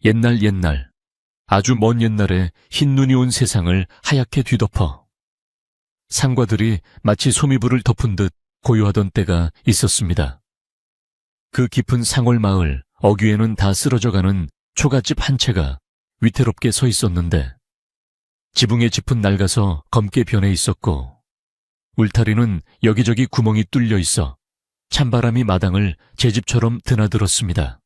옛날, 아주 먼 옛날에 흰 눈이 온 세상을 하얗게 뒤덮어 상과들이 마치 소미불을 덮은 듯 고요하던 때가 있었습니다. 그 깊은 상월 마을 어귀에는 다 쓰러져가는 초가집 한 채가 위태롭게 서 있었는데 지붕의 짚은 낡아서 검게 변해 있었고 울타리는 여기저기 구멍이 뚫려 있어 찬바람이 마당을 제 집처럼 드나들었습니다.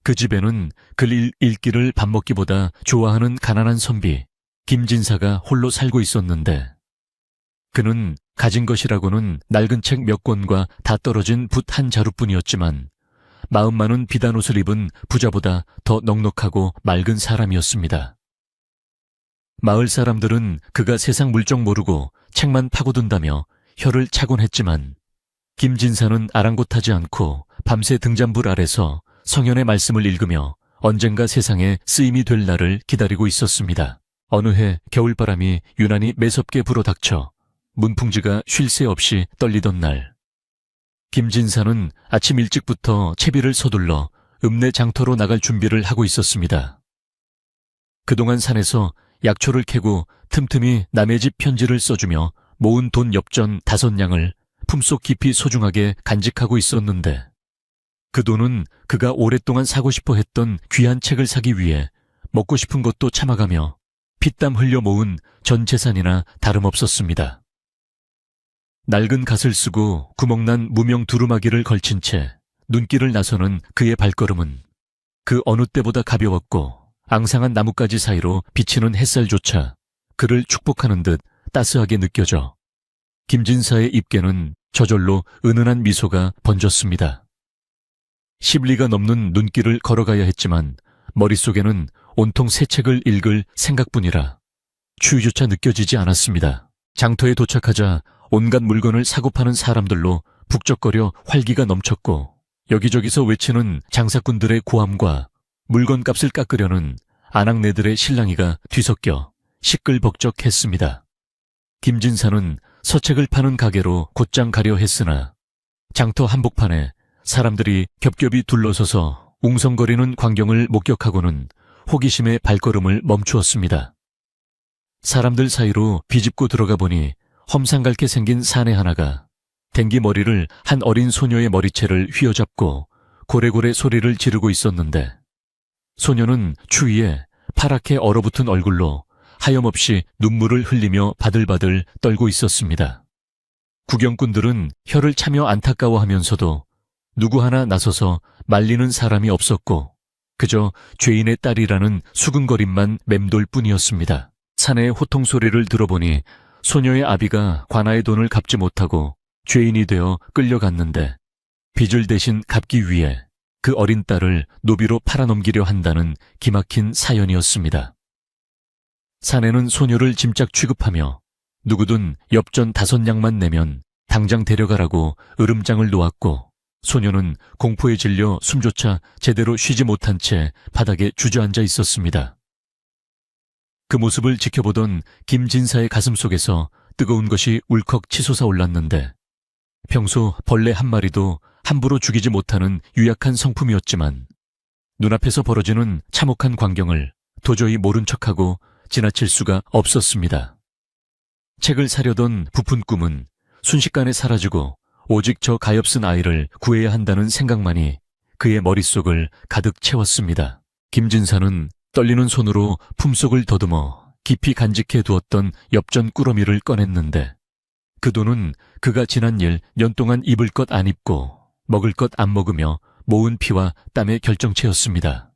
그 집에는 글 읽기를 밥 먹기보다 좋아하는 가난한 선비 김진사가 홀로 살고 있었는데 그는 가진 것이라고는 낡은 책 몇 권과 다 떨어진 붓 한 자루뿐이었지만 마음 많은 비단 옷을 입은 부자보다 더 넉넉하고 맑은 사람이었습니다. 마을 사람들은 그가 세상 물정 모르고 책만 파고든다며 혀를 차곤 했지만 김진사는 아랑곳하지 않고 밤새 등잔불 아래서 성현의 말씀을 읽으며 언젠가 세상에 쓰임이 될 날을 기다리고 있었습니다. 어느 해 겨울바람이 유난히 매섭게 불어닥쳐 문풍지가 쉴 새 없이 떨리던 날 김진사는 아침 일찍부터 채비를 서둘러 읍내 장터로 나갈 준비를 하고 있었습니다. 그동안 산에서 약초를 캐고 틈틈이 남의 집 편지를 써주며 모은 돈 엽전 5냥을 품속 깊이 소중하게 간직하고 있었는데 그 돈은 그가 오랫동안 사고 싶어 했던 귀한 책을 사기 위해 먹고 싶은 것도 참아가며 피땀 흘려 모은 전 재산이나 다름없었습니다. 낡은 갓을 쓰고 구멍난 무명 두루마기를 걸친 채 눈길을 나서는 그의 발걸음은 그 어느 때보다 가벼웠고 앙상한 나뭇가지 사이로 비치는 햇살조차 그를 축복하는 듯 따스하게 느껴져 김진사의 입계는 저절로 은은한 미소가 번졌습니다. 10리가 넘는 눈길을 걸어가야 했지만 머릿속에는 온통 새 책을 읽을 생각뿐이라 추위조차 느껴지지 않았습니다. 장터에 도착하자 온갖 물건을 사고 파는 사람들로 북적거려 활기가 넘쳤고 여기저기서 외치는 장사꾼들의 고함과 물건값을 깎으려는 아낙네들의 실랑이가 뒤섞여 시끌벅적했습니다. 김진사는 서책을 파는 가게로 곧장 가려 했으나 장터 한복판에 사람들이 겹겹이 둘러서서 웅성거리는 광경을 목격하고는 호기심의 발걸음을 멈추었습니다. 사람들 사이로 비집고 들어가 보니 험상갈게 생긴 사내 하나가 댕기 머리를 한 어린 소녀의 머리채를 휘어잡고 고래고래 소리를 지르고 있었는데 소녀는 추위에 파랗게 얼어붙은 얼굴로 하염없이 눈물을 흘리며 바들바들 떨고 있었습니다. 구경꾼들은 혀를 차며 안타까워하면서도 누구 하나 나서서 말리는 사람이 없었고 그저 죄인의 딸이라는 수근거림만 맴돌 뿐이었습니다. 사내의 호통 소리를 들어보니 소녀의 아비가 관아의 돈을 갚지 못하고 죄인이 되어 끌려갔는데 빚을 대신 갚기 위해 그 어린 딸을 노비로 팔아넘기려 한다는 기막힌 사연이었습니다. 사내는 소녀를 짐짝 취급하며 누구든 엽전 5냥만 내면 당장 데려가라고 으름장을 놓았고 소녀는 공포에 질려 숨조차 제대로 쉬지 못한 채 바닥에 주저앉아 있었습니다. 그 모습을 지켜보던 김진사의 가슴 속에서 뜨거운 것이 울컥 치솟아 올랐는데 평소 벌레 한 마리도 함부로 죽이지 못하는 유약한 성품이었지만 눈앞에서 벌어지는 참혹한 광경을 도저히 모른 척하고 지나칠 수가 없었습니다. 책을 사려던 부푼 꿈은 순식간에 사라지고 오직 저 가엾은 아이를 구해야 한다는 생각만이 그의 머릿속을 가득 채웠습니다. 김진사는 떨리는 손으로 품속을 더듬어 깊이 간직해 두었던 엽전 꾸러미를 꺼냈는데 그 돈은 그가 지난 일 년 동안 입을 것 안 입고 먹을 것 안 먹으며 모은 피와 땀의 결정체였습니다.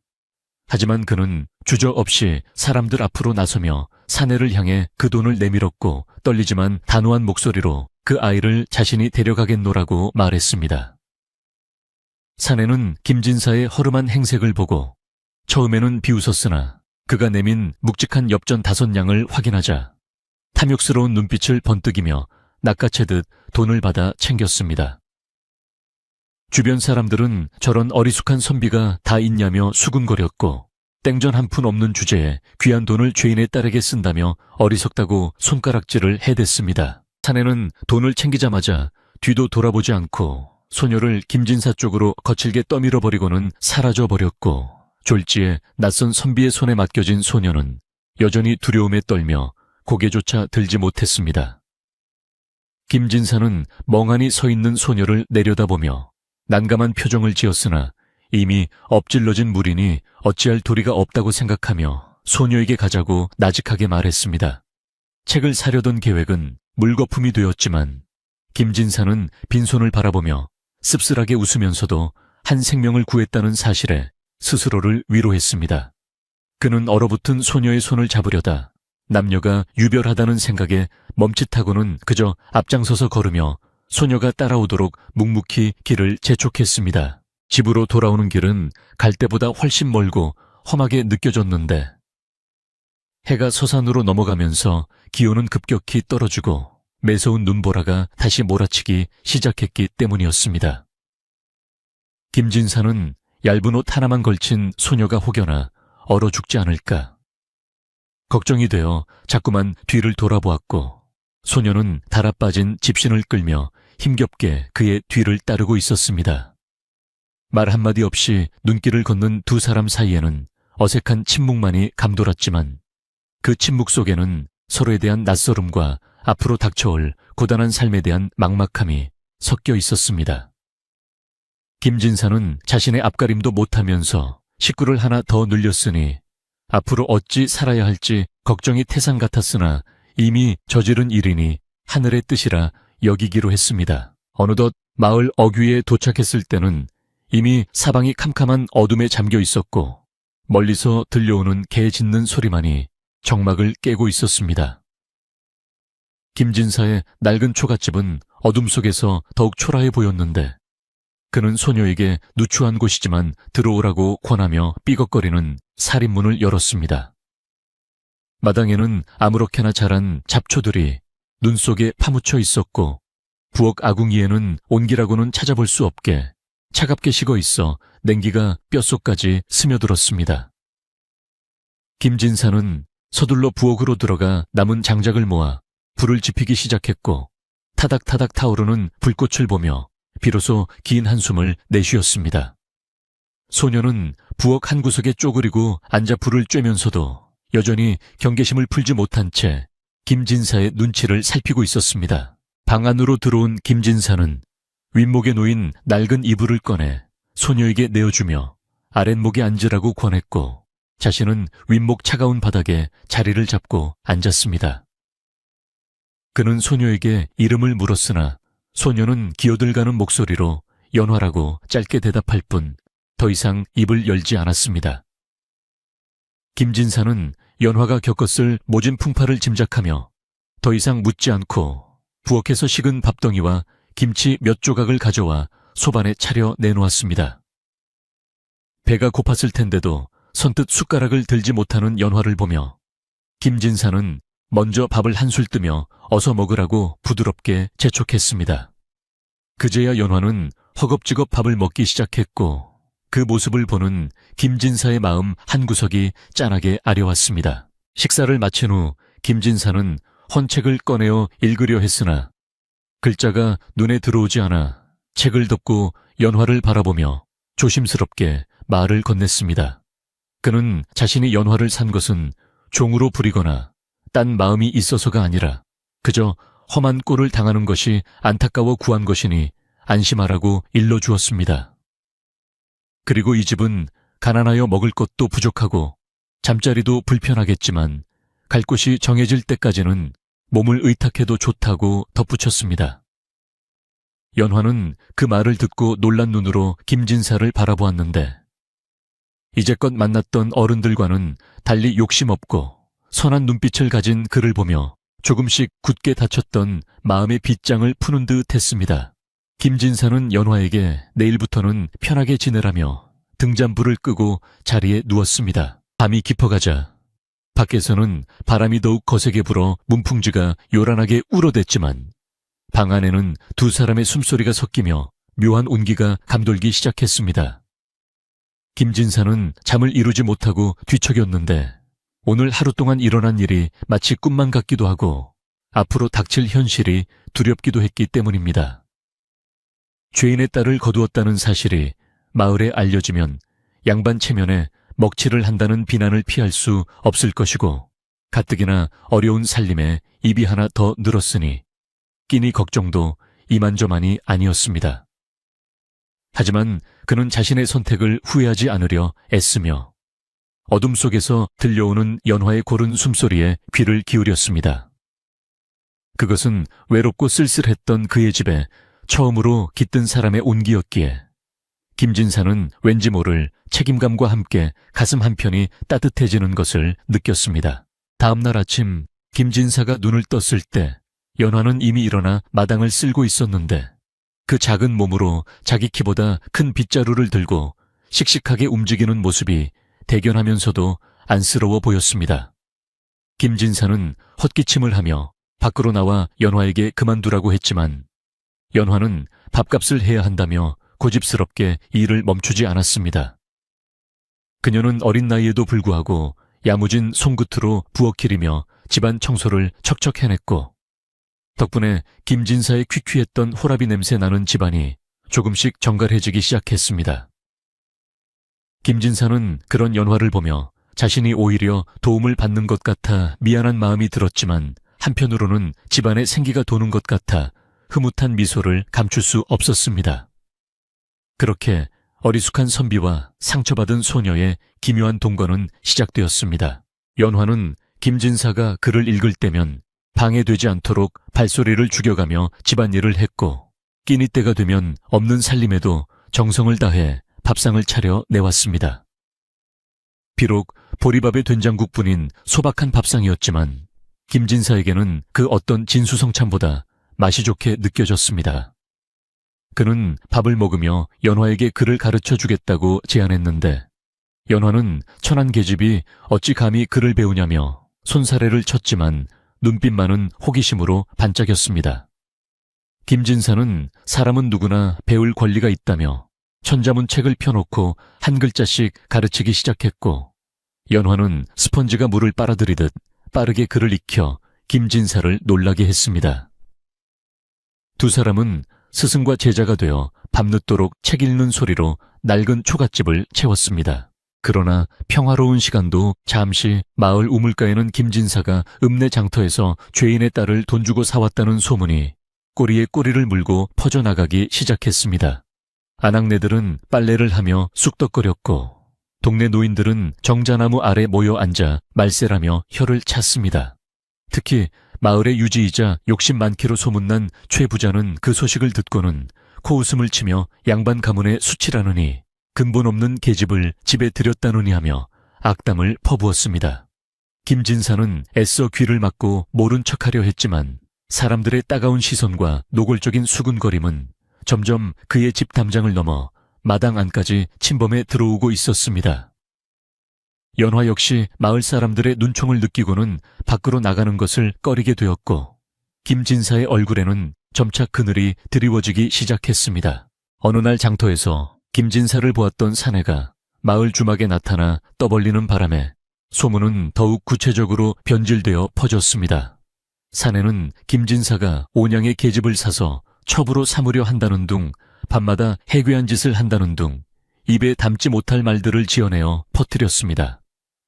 하지만 그는 주저없이 사람들 앞으로 나서며 사내를 향해 그 돈을 내밀었고 떨리지만 단호한 목소리로 그 아이를 자신이 데려가겠노라고 말했습니다. 사내는 김진사의 허름한 행색을 보고 처음에는 비웃었으나 그가 내민 묵직한 엽전 5냥을 확인하자 탐욕스러운 눈빛을 번뜩이며 낚아채듯 돈을 받아 챙겼습니다. 주변 사람들은 저런 어리숙한 선비가 다 있냐며 수군거렸고 땡전 한 푼 없는 주제에 귀한 돈을 죄인의 딸에게 쓴다며 어리석다고 손가락질을 해댔습니다. 사내는 돈을 챙기자마자 뒤도 돌아보지 않고 소녀를 김진사 쪽으로 거칠게 떠밀어버리고는 사라져버렸고 졸지에 낯선 선비의 손에 맡겨진 소녀는 여전히 두려움에 떨며 고개조차 들지 못했습니다. 김진사는 멍하니 서 있는 소녀를 내려다보며 난감한 표정을 지었으나 이미 엎질러진 물이니 어찌할 도리가 없다고 생각하며 소녀에게 가자고 나직하게 말했습니다. 책을 사려던 계획은 물거품이 되었지만 김진사는 빈손을 바라보며 씁쓸하게 웃으면서도 한 생명을 구했다는 사실에 스스로를 위로했습니다. 그는 얼어붙은 소녀의 손을 잡으려다 남녀가 유별하다는 생각에 멈칫하고는 그저 앞장서서 걸으며 소녀가 따라오도록 묵묵히 길을 재촉했습니다. 집으로 돌아오는 길은 갈 때보다 훨씬 멀고 험하게 느껴졌는데 해가 서산으로 넘어가면서 기온은 급격히 떨어지고 매서운 눈보라가 다시 몰아치기 시작했기 때문이었습니다. 김진사는 얇은 옷 하나만 걸친 소녀가 혹여나 얼어 죽지 않을까 걱정이 되어 자꾸만 뒤를 돌아보았고 소녀는 달아빠진 집신을 끌며 힘겹게 그의 뒤를 따르고 있었습니다. 말 한마디 없이 눈길을 걷는 두 사람 사이에는 어색한 침묵만이 감돌았지만 그 침묵 속에는 서로에 대한 낯설음과 앞으로 닥쳐올 고단한 삶에 대한 막막함이 섞여 있었습니다. 김진사는 자신의 앞가림도 못하면서 식구를 하나 더 늘렸으니 앞으로 어찌 살아야 할지 걱정이 태산 같았으나 이미 저지른 일이니 하늘의 뜻이라 여기기로 했습니다. 어느덧 마을 어귀에 도착했을 때는 이미 사방이 캄캄한 어둠에 잠겨 있었고 멀리서 들려오는 개 짖는 소리만이 정막을 깨고 있었습니다. 김진사의 낡은 초가집은 어둠 속에서 더욱 초라해 보였는데 그는 소녀에게 누추한 곳이지만 들어오라고 권하며 삐걱거리는 살인문을 열었습니다. 마당에는 아무렇게나 자란 잡초들이 눈 속에 파묻혀 있었고 부엌 아궁이에는 온기라고는 찾아볼 수 없게 차갑게 식어 있어 냉기가 뼛속까지 스며들었습니다. 김진사는 서둘러 부엌으로 들어가 남은 장작을 모아 불을 지피기 시작했고 타닥타닥 타오르는 불꽃을 보며 비로소 긴 한숨을 내쉬었습니다. 소녀는 부엌 한 구석에 쪼그리고 앉아 불을 쬐면서도 여전히 경계심을 풀지 못한 채 김진사의 눈치를 살피고 있었습니다. 방 안으로 들어온 김진사는 윗목에 놓인 낡은 이불을 꺼내 소녀에게 내어주며 아랫목에 앉으라고 권했고 자신은 윗목 차가운 바닥에 자리를 잡고 앉았습니다. 그는 소녀에게 이름을 물었으나 소녀는 기어들가는 목소리로 연화라고 짧게 대답할 뿐 더 이상 입을 열지 않았습니다. 김진사는 연화가 겪었을 모진 풍파를 짐작하며 더 이상 묻지 않고 부엌에서 식은 밥덩이와 김치 몇 조각을 가져와 소반에 차려 내놓았습니다. 배가 고팠을 텐데도 선뜻 숟가락을 들지 못하는 연화를 보며 김진사는 먼저 밥을 한술 뜨며 어서 먹으라고 부드럽게 재촉했습니다. 그제야 연화는 허겁지겁 밥을 먹기 시작했고 그 모습을 보는 김진사의 마음 한구석이 짠하게 아려왔습니다. 식사를 마친 후 김진사는 헌책을 꺼내어 읽으려 했으나 글자가 눈에 들어오지 않아 책을 덮고 연화를 바라보며 조심스럽게 말을 건넸습니다. 그는 자신이 연화를 산 것은 종으로 부리거나 딴 마음이 있어서가 아니라 그저 험한 꼴을 당하는 것이 안타까워 구한 것이니 안심하라고 일러주었습니다. 그리고 이 집은 가난하여 먹을 것도 부족하고 잠자리도 불편하겠지만 갈 곳이 정해질 때까지는 몸을 의탁해도 좋다고 덧붙였습니다. 연화는 그 말을 듣고 놀란 눈으로 김진사를 바라보았는데 이제껏 만났던 어른들과는 달리 욕심 없고 선한 눈빛을 가진 그를 보며 조금씩 굳게 닫혔던 마음의 빗장을 푸는 듯 했습니다. 김진사는 연화에게 내일부터는 편하게 지내라며 등잔불을 끄고 자리에 누웠습니다. 밤이 깊어가자 밖에서는 바람이 더욱 거세게 불어 문풍지가 요란하게 울어댔지만 방 안에는 두 사람의 숨소리가 섞이며 묘한 온기가 감돌기 시작했습니다. 김진사는 잠을 이루지 못하고 뒤척였는데 오늘 하루 동안 일어난 일이 마치 꿈만 같기도 하고 앞으로 닥칠 현실이 두렵기도 했기 때문입니다. 죄인의 딸을 거두었다는 사실이 마을에 알려지면 양반 체면에 먹칠을 한다는 비난을 피할 수 없을 것이고 가뜩이나 어려운 살림에 입이 하나 더 늘었으니 끼니 걱정도 이만저만이 아니었습니다. 하지만 그는 자신의 선택을 후회하지 않으려 애쓰며 어둠 속에서 들려오는 연화의 고른 숨소리에 귀를 기울였습니다. 그것은 외롭고 쓸쓸했던 그의 집에 처음으로 깃든 사람의 온기였기에 김진사는 왠지 모를 책임감과 함께 가슴 한편이 따뜻해지는 것을 느꼈습니다. 다음 날 아침 김진사가 눈을 떴을 때 연화는 이미 일어나 마당을 쓸고 있었는데 그 작은 몸으로 자기 키보다 큰 빗자루를 들고 씩씩하게 움직이는 모습이 대견하면서도 안쓰러워 보였습니다. 김진사는 헛기침을 하며 밖으로 나와 연화에게 그만두라고 했지만 연화는 밥값을 해야 한다며 고집스럽게 일을 멈추지 않았습니다. 그녀는 어린 나이에도 불구하고 야무진 손끝으로 부엌일이며 집안 청소를 척척 해냈고 덕분에 김진사의 퀴퀴했던 호라비 냄새 나는 집안이 조금씩 정갈해지기 시작했습니다. 김진사는 그런 연화를 보며 자신이 오히려 도움을 받는 것 같아 미안한 마음이 들었지만 한편으로는 집안에 생기가 도는 것 같아 흐뭇한 미소를 감출 수 없었습니다. 그렇게 어리숙한 선비와 상처받은 소녀의 기묘한 동거는 시작되었습니다. 연화는 김진사가 글을 읽을 때면 방해되지 않도록 발소리를 죽여가며 집안일을 했고 끼니 때가 되면 없는 살림에도 정성을 다해 밥상을 차려 내왔습니다. 비록 보리밥의 된장국뿐인 소박한 밥상이었지만 김진사에게는 그 어떤 진수성찬보다 맛이 좋게 느껴졌습니다. 그는 밥을 먹으며 연화에게 글을 가르쳐주겠다고 제안했는데 연화는 천한 계집이 어찌 감히 글을 배우냐며 손사래를 쳤지만 눈빛만은 호기심으로 반짝였습니다. 김진사는 사람은 누구나 배울 권리가 있다며 천자문책을 펴놓고 한 글자씩 가르치기 시작했고 연화는 스펀지가 물을 빨아들이듯 빠르게 글을 익혀 김진사를 놀라게 했습니다. 두 사람은 스승과 제자가 되어 밤늦도록 책 읽는 소리로 낡은 초갓집을 채웠습니다. 그러나 평화로운 시간도 잠시 마을 우물가에는 김진사가 읍내장터에서 죄인의 딸을 돈 주고 사왔다는 소문이 꼬리에 꼬리를 물고 퍼져나가기 시작했습니다. 아낙네들은 빨래를 하며 쑥덕거렸고 동네 노인들은 정자나무 아래 모여 앉아 말세라며 혀를 찼습니다. 특히 마을의 유지이자 욕심 많기로 소문난 최 부자는 그 소식을 듣고는 코웃음을 치며 양반 가문에 수치라느니 근본 없는 계집을 집에 들였다느니 하며 악담을 퍼부었습니다. 김진사는 애써 귀를 막고 모른 척하려 했지만 사람들의 따가운 시선과 노골적인 수군거림은 점점 그의 집 담장을 넘어 마당 안까지 침범해 들어오고 있었습니다. 연화 역시 마을 사람들의 눈총을 느끼고는 밖으로 나가는 것을 꺼리게 되었고 김진사의 얼굴에는 점차 그늘이 드리워지기 시작했습니다. 어느 날 장터에서 김진사를 보았던 사내가 마을 주막에 나타나 떠벌리는 바람에 소문은 더욱 구체적으로 변질되어 퍼졌습니다. 사내는 김진사가 온양의 계집을 사서 첩으로 삼으려 한다는 둥, 밤마다 해괴한 짓을 한다는 둥, 입에 담지 못할 말들을 지어내어 퍼뜨렸습니다.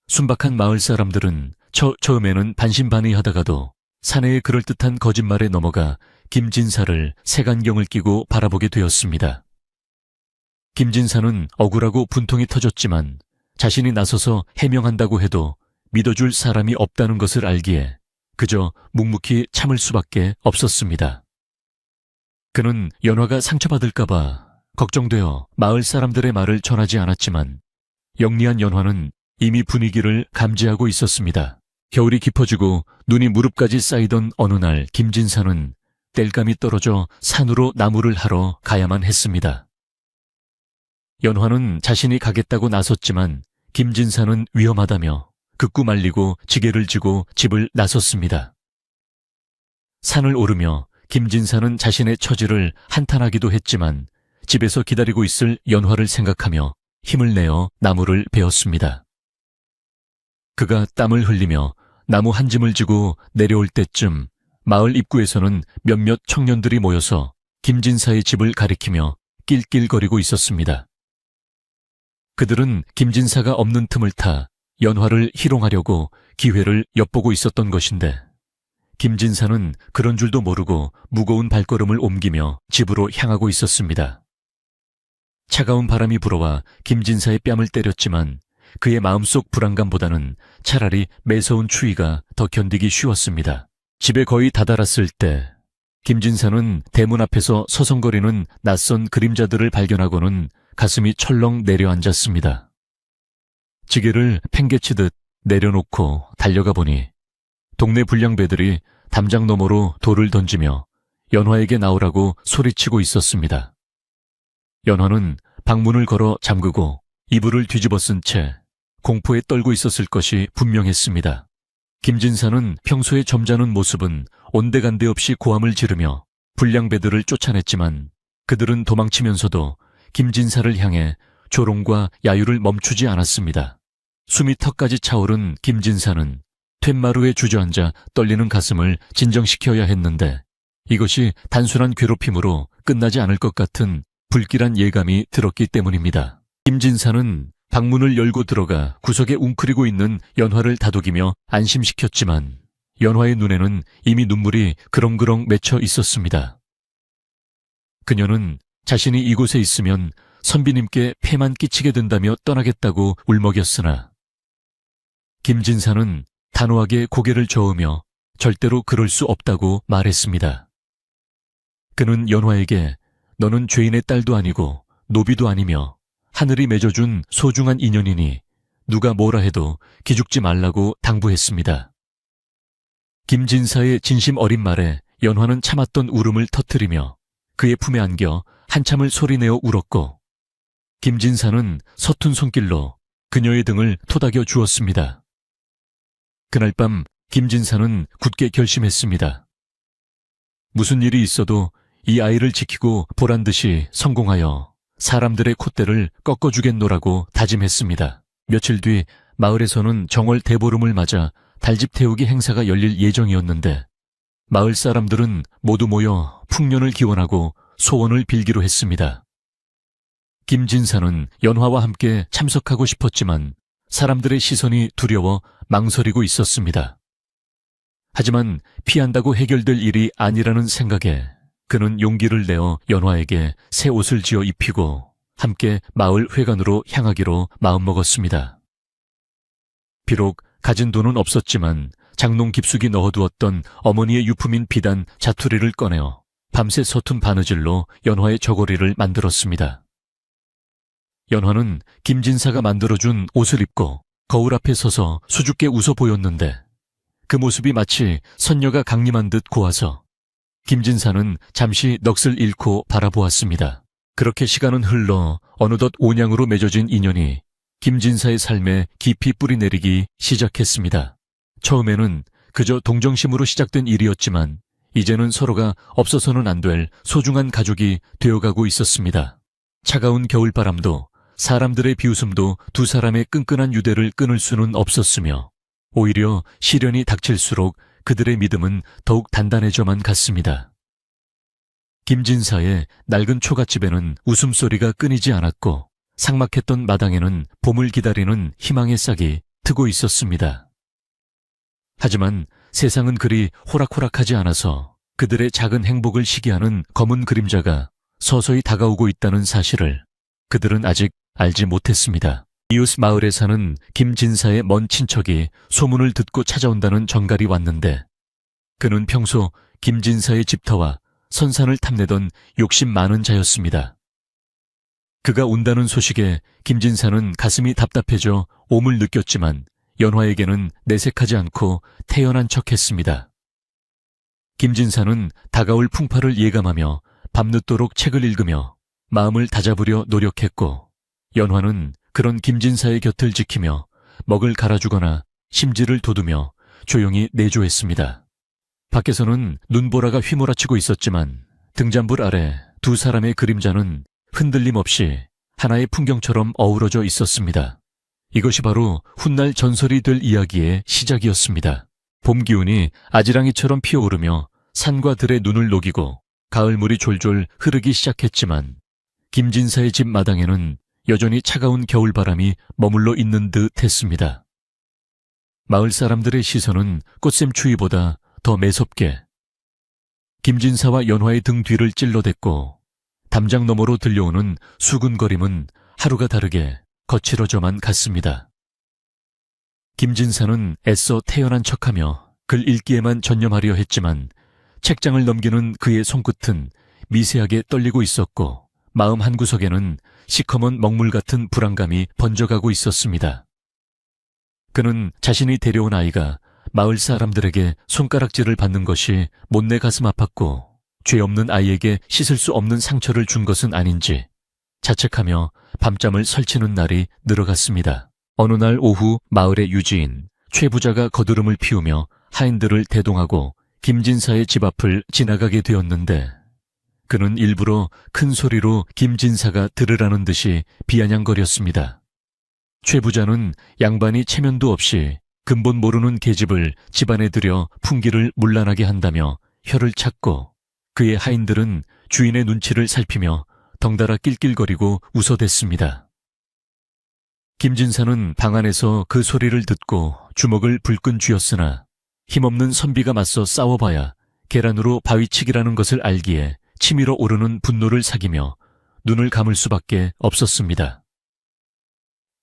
순박한 마을 사람들은 처음에는 반신반의하다가도 사내의 그럴듯한 거짓말에 넘어가 김진사를 색안경을 끼고 바라보게 되었습니다. 김진사는 억울하고 분통이 터졌지만 자신이 나서서 해명한다고 해도 믿어줄 사람이 없다는 것을 알기에 그저 묵묵히 참을 수밖에 없었습니다. 그는 연화가 상처받을까봐 걱정되어 마을 사람들의 말을 전하지 않았지만 영리한 연화는 이미 분위기를 감지하고 있었습니다. 겨울이 깊어지고 눈이 무릎까지 쌓이던 어느 날 김진사는 땔감이 떨어져 산으로 나무를 하러 가야만 했습니다. 연화는 자신이 가겠다고 나섰지만 김진사는 위험하다며 극구 말리고 지게를 지고 집을 나섰습니다. 산을 오르며 김진사는 자신의 처지를 한탄하기도 했지만 집에서 기다리고 있을 연화를 생각하며 힘을 내어 나무를 베었습니다. 그가 땀을 흘리며 나무 한 짐을 지고 내려올 때쯤 마을 입구에서는 몇몇 청년들이 모여서 김진사의 집을 가리키며 낄낄거리고 있었습니다. 그들은 김진사가 없는 틈을 타 연화를 희롱하려고 기회를 엿보고 있었던 것인데 김진사는 그런 줄도 모르고 무거운 발걸음을 옮기며 집으로 향하고 있었습니다. 차가운 바람이 불어와 김진사의 뺨을 때렸지만 그의 마음속 불안감보다는 차라리 매서운 추위가 더 견디기 쉬웠습니다. 집에 거의 다다랐을 때 김진사는 대문 앞에서 서성거리는 낯선 그림자들을 발견하고는 가슴이 철렁 내려앉았습니다. 지게를 팽개치듯 내려놓고 달려가 보니 동네 불량배들이 담장 너머로 돌을 던지며 연화에게 나오라고 소리치고 있었습니다. 연화는 방문을 걸어 잠그고 이불을 뒤집어 쓴 채 공포에 떨고 있었을 것이 분명했습니다. 김진사는 평소에 점잖은 모습은 온데간데 없이 고함을 지르며 불량배들을 쫓아냈지만 그들은 도망치면서도 김진사를 향해 조롱과 야유를 멈추지 않았습니다. 숨이 턱까지 차오른 김진사는 툇마루에 주저앉아 떨리는 가슴을 진정시켜야 했는데 이것이 단순한 괴롭힘으로 끝나지 않을 것 같은 불길한 예감이 들었기 때문입니다. 김진사는 방문을 열고 들어가 구석에 웅크리고 있는 연화를 다독이며 안심시켰지만 연화의 눈에는 이미 눈물이 그렁그렁 맺혀 있었습니다. 그녀는 자신이 이곳에 있으면 선비님께 폐만 끼치게 된다며 떠나겠다고 울먹였으나 김진사는 단호하게 고개를 저으며 절대로 그럴 수 없다고 말했습니다. 그는 연화에게 너는 죄인의 딸도 아니고 노비도 아니며 하늘이 맺어준 소중한 인연이니 누가 뭐라 해도 기죽지 말라고 당부했습니다. 김진사의 진심 어린 말에 연화는 참았던 울음을 터뜨리며 그의 품에 안겨 한참을 소리내어 울었고 김진사는 서툰 손길로 그녀의 등을 토닥여 주었습니다. 그날 밤 김진사는 굳게 결심했습니다. 무슨 일이 있어도 이 아이를 지키고 보란듯이 성공하여 사람들의 콧대를 꺾어주겠노라고 다짐했습니다. 며칠 뒤 마을에서는 정월 대보름을 맞아 달집 태우기 행사가 열릴 예정이었는데 마을 사람들은 모두 모여 풍년을 기원하고 소원을 빌기로 했습니다. 김진사는 연화와 함께 참석하고 싶었지만 사람들의 시선이 두려워 망설이고 있었습니다. 하지만 피한다고 해결될 일이 아니라는 생각에 그는 용기를 내어 연화에게 새 옷을 지어 입히고 함께 마을 회관으로 향하기로 마음먹었습니다. 비록 가진 돈은 없었지만 장롱 깊숙이 넣어두었던 어머니의 유품인 비단 자투리를 꺼내어 밤새 서툰 바느질로 연화의 저고리를 만들었습니다. 연화는 김진사가 만들어준 옷을 입고 거울 앞에 서서 수줍게 웃어 보였는데 그 모습이 마치 선녀가 강림한 듯 고와서 김진사는 잠시 넋을 잃고 바라보았습니다. 그렇게 시간은 흘러 어느덧 온양으로 맺어진 인연이 김진사의 삶에 깊이 뿌리내리기 시작했습니다. 처음에는 그저 동정심으로 시작된 일이었지만 이제는 서로가 없어서는 안 될 소중한 가족이 되어가고 있었습니다. 차가운 겨울바람도 사람들의 비웃음도 두 사람의 끈끈한 유대를 끊을 수는 없었으며 오히려 시련이 닥칠수록 그들의 믿음은 더욱 단단해져만 갔습니다. 김진사의 낡은 초가집에는 웃음소리가 끊이지 않았고 삭막했던 마당에는 봄을 기다리는 희망의 싹이 트고 있었습니다. 하지만 세상은 그리 호락호락하지 않아서 그들의 작은 행복을 시기하는 검은 그림자가 서서히 다가오고 있다는 사실을 그들은 아직 알지 못했습니다. 이웃 마을에 사는 김진사의 먼 친척이 소문을 듣고 찾아온다는 전갈이 왔는데 그는 평소 김진사의 집터와 선산을 탐내던 욕심 많은 자였습니다. 그가 온다는 소식에 김진사는 가슴이 답답해져 옴을 느꼈지만 연화에게는 내색하지 않고 태연한 척했습니다. 김진사는 다가올 풍파를 예감하며 밤늦도록 책을 읽으며 마음을 다잡으려 노력했고 연화는 그런 김진사의 곁을 지키며 먹을 갈아주거나 심지를 돋우며 조용히 내조했습니다. 밖에서는 눈보라가 휘몰아치고 있었지만 등잔불 아래 두 사람의 그림자는 흔들림 없이 하나의 풍경처럼 어우러져 있었습니다. 이것이 바로 훗날 전설이 될 이야기의 시작이었습니다. 봄 기운이 아지랑이처럼 피어오르며 산과 들의 눈을 녹이고 가을물이 졸졸 흐르기 시작했지만 김진사의 집 마당에는 여전히 차가운 겨울바람이 머물러 있는 듯 했습니다. 마을 사람들의 시선은 꽃샘추위보다 더 매섭게 김진사와 연화의 등 뒤를 찔러댔고 담장 너머로 들려오는 수군거림은 하루가 다르게 거칠어져만 갔습니다. 김진사는 애써 태연한 척하며 글 읽기에만 전념하려 했지만 책장을 넘기는 그의 손끝은 미세하게 떨리고 있었고 마음 한구석에는 시커먼 먹물 같은 불안감이 번져가고 있었습니다. 그는 자신이 데려온 아이가 마을 사람들에게 손가락질을 받는 것이 못내 가슴 아팠고 죄 없는 아이에게 씻을 수 없는 상처를 준 것은 아닌지 자책하며 밤잠을 설치는 날이 늘어갔습니다. 어느 날 오후 마을의 유지인 최 부자가 거드름을 피우며 하인들을 대동하고 김진사의 집 앞을 지나가게 되었는데 그는 일부러 큰 소리로 김진사가 들으라는 듯이 비아냥거렸습니다. 최 부자는 양반이 체면도 없이 근본 모르는 계집을 집안에 들여 풍기를 문란하게 한다며 혀를 찼고 그의 하인들은 주인의 눈치를 살피며 덩달아 낄낄거리고 웃어댔습니다. 김진사는 방 안에서 그 소리를 듣고 주먹을 불끈 쥐었으나 힘없는 선비가 맞서 싸워봐야 계란으로 바위치기라는 것을 알기에 치밀어 오르는 분노를 사기며 눈을 감을 수밖에 없었습니다.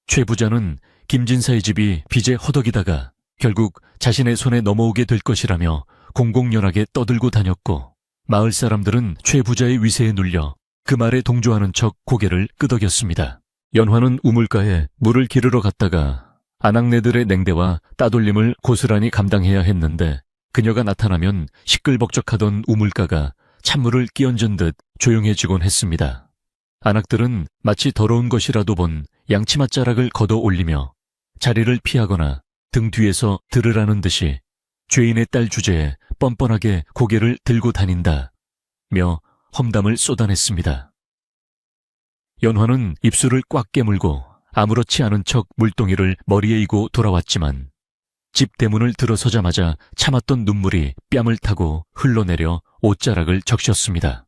최 부자는 김진사의 집이 빚에 허덕이다가 결국 자신의 손에 넘어오게 될 것이라며 공공연하게 떠들고 다녔고 마을 사람들은 최 부자의 위세에 눌려 그 말에 동조하는 척 고개를 끄덕였습니다. 연화는 우물가에 물을 기르러 갔다가 아낙네들의 냉대와 따돌림을 고스란히 감당해야 했는데 그녀가 나타나면 시끌벅적하던 우물가가 찬물을 끼얹은 듯 조용해지곤 했습니다. 아낙들은 마치 더러운 것이라도 본 양치맛자락을 걷어 올리며 자리를 피하거나 등 뒤에서 들으라는 듯이 죄인의 딸 주제에 뻔뻔하게 고개를 들고 다닌다며 험담을 쏟아냈습니다. 연화는 입술을 꽉 깨물고 아무렇지 않은 척 물동이를 머리에 이고 돌아왔지만 집 대문을 들어서자마자 참았던 눈물이 뺨을 타고 흘러내려 옷자락을 적셨습니다.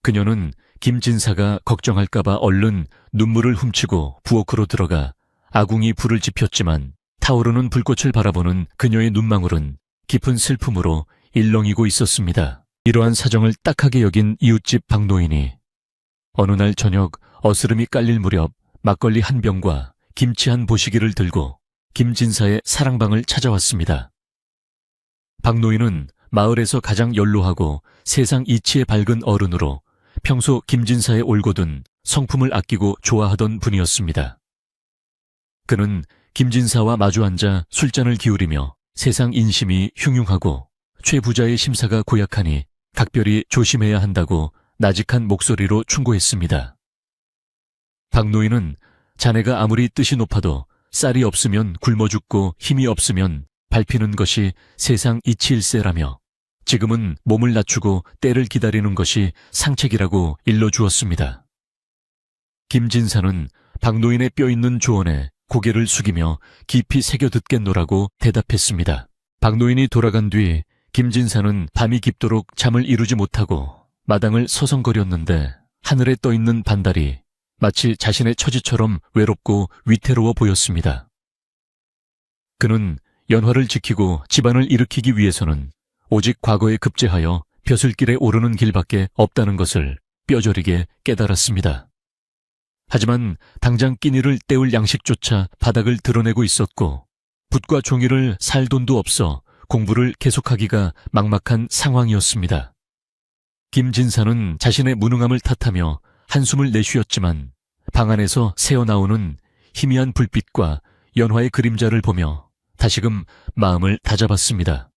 그녀는 김진사가 걱정할까봐 얼른 눈물을 훔치고 부엌으로 들어가 아궁이 불을 지폈지만 타오르는 불꽃을 바라보는 그녀의 눈망울은 깊은 슬픔으로 일렁이고 있었습니다. 이러한 사정을 딱하게 여긴 이웃집 박노인이 어느 날 저녁 어스름이 깔릴 무렵 막걸리 한 병과 김치 한 보시기를 들고 김진사의 사랑방을 찾아왔습니다. 박노인은 마을에서 가장 연로하고 세상 이치에 밝은 어른으로 평소 김진사의 올곧은 성품을 아끼고 좋아하던 분이었습니다. 그는 김진사와 마주 앉아 술잔을 기울이며 세상 인심이 흉흉하고 최 부자의 심사가 고약하니 각별히 조심해야 한다고 나직한 목소리로 충고했습니다. 박노인은 자네가 아무리 뜻이 높아도 쌀이 없으면 굶어 죽고 힘이 없으면 밟히는 것이 세상 이치일세라며 지금은 몸을 낮추고 때를 기다리는 것이 상책이라고 일러주었습니다. 김진사는 박노인의 뼈있는 조언에 고개를 숙이며 깊이 새겨 듣겠노라고 대답했습니다. 박노인이 돌아간 뒤 김진사는 밤이 깊도록 잠을 이루지 못하고 마당을 서성거렸는데 하늘에 떠있는 반달이 마치 자신의 처지처럼 외롭고 위태로워 보였습니다. 그는 연화를 지키고 집안을 일으키기 위해서는 오직 과거에 급제하여 벼슬길에 오르는 길밖에 없다는 것을 뼈저리게 깨달았습니다. 하지만 당장 끼니를 때울 양식조차 바닥을 드러내고 있었고 붓과 종이를 살 돈도 없어 공부를 계속하기가 막막한 상황이었습니다. 김진사는 자신의 무능함을 탓하며 한숨을 내쉬었지만 방 안에서 새어나오는 희미한 불빛과 연화의 그림자를 보며 다시금 마음을 다잡았습니다.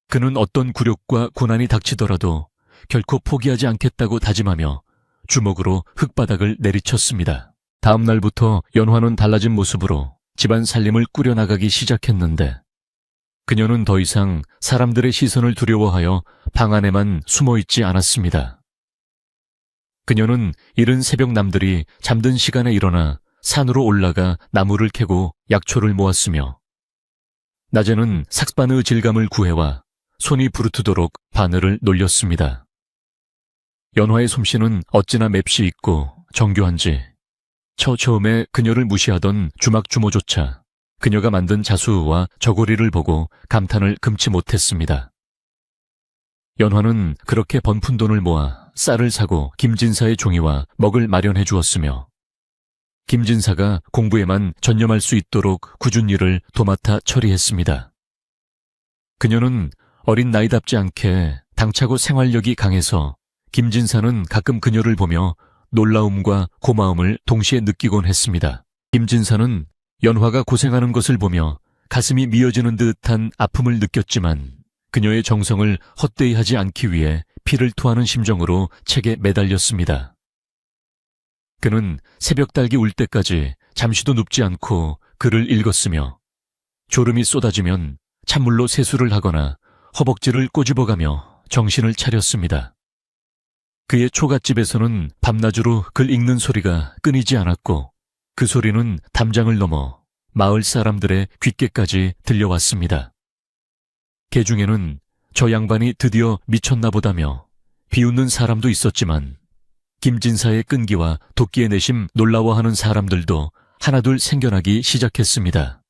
그는 어떤 굴욕과 고난이 닥치더라도 결코 포기하지 않겠다고 다짐하며 주먹으로 흙바닥을 내리쳤습니다. 다음 날부터 연화는 달라진 모습으로 집안 살림을 꾸려나가기 시작했는데 그녀는 더 이상 사람들의 시선을 두려워하여 방 안에만 숨어있지 않았습니다. 그녀는 이른 새벽 남들이 잠든 시간에 일어나 산으로 올라가 나무를 캐고 약초를 모았으며 낮에는 삭바느 질감을 구해와 손이 부르트도록 바늘을 놀렸습니다. 연화의 솜씨는 어찌나 맵시 있고 정교한지 처음에 그녀를 무시하던 주막주모조차 그녀가 만든 자수와 저고리를 보고 감탄을 금치 못했습니다. 연화는 그렇게 번푼 돈을 모아 쌀을 사고 김진사의 종이와 먹을 마련해 주었으며 김진사가 공부에만 전념할 수 있도록 굳은 일을 도맡아 처리했습니다. 그녀는 어린 나이답지 않게 당차고 생활력이 강해서 김진사는 가끔 그녀를 보며 놀라움과 고마움을 동시에 느끼곤 했습니다. 김진사는 연화가 고생하는 것을 보며 가슴이 미어지는 듯한 아픔을 느꼈지만 그녀의 정성을 헛되이 하지 않기 위해 피를 토하는 심정으로 책에 매달렸습니다. 그는 새벽 달기 울 때까지 잠시도 눕지 않고 글을 읽었으며 졸음이 쏟아지면 찬물로 세수를 하거나 허벅지를 꼬집어가며 정신을 차렸습니다. 그의 초갓집에서는 밤낮으로 글 읽는 소리가 끊이지 않았고 그 소리는 담장을 넘어 마을 사람들의 귓가까지 들려왔습니다. 개 중에는 저 양반이 드디어 미쳤나 보다며 비웃는 사람도 있었지만 김진사의 끈기와 도끼의 내심 놀라워하는 사람들도 하나둘 생겨나기 시작했습니다.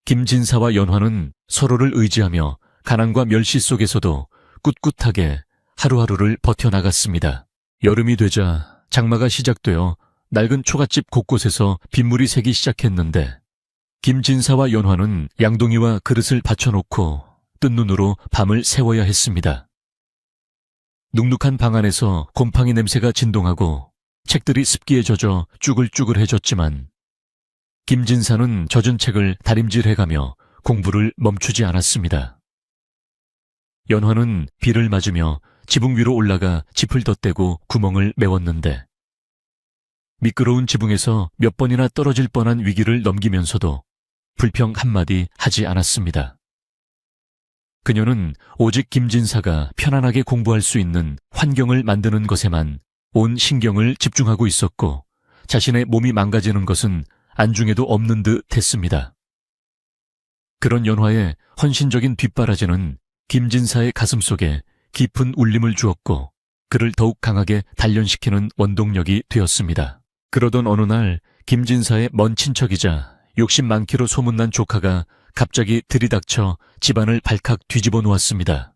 김진사와 연화는 서로를 의지하며 가난과 멸시 속에서도 꿋꿋하게 하루하루를 버텨나갔습니다. 여름이 되자 장마가 시작되어 낡은 초가집 곳곳에서 빗물이 새기 시작했는데 김진사와 연화는 양동이와 그릇을 받쳐놓고 뜬 눈으로 밤을 새워야 했습니다. 눅눅한 방 안에서 곰팡이 냄새가 진동하고 책들이 습기에 젖어 쭈글쭈글해졌지만 김진사는 젖은 책을 다림질해가며 공부를 멈추지 않았습니다. 연화는 비를 맞으며 지붕 위로 올라가 짚을 덧대고 구멍을 메웠는데 미끄러운 지붕에서 몇 번이나 떨어질 뻔한 위기를 넘기면서도 불평 한마디 하지 않았습니다. 그녀는 오직 김진사가 편안하게 공부할 수 있는 환경을 만드는 것에만 온 신경을 집중하고 있었고 자신의 몸이 망가지는 것은 안중에도 없는 듯 했습니다. 그런 연화의 헌신적인 뒷바라지는 김진사의 가슴속에 깊은 울림을 주었고 그를 더욱 강하게 단련시키는 원동력이 되었습니다. 그러던 어느 날 김진사의 먼 친척이자 욕심 많기로 소문난 조카가 갑자기 들이닥쳐 집안을 발칵 뒤집어 놓았습니다.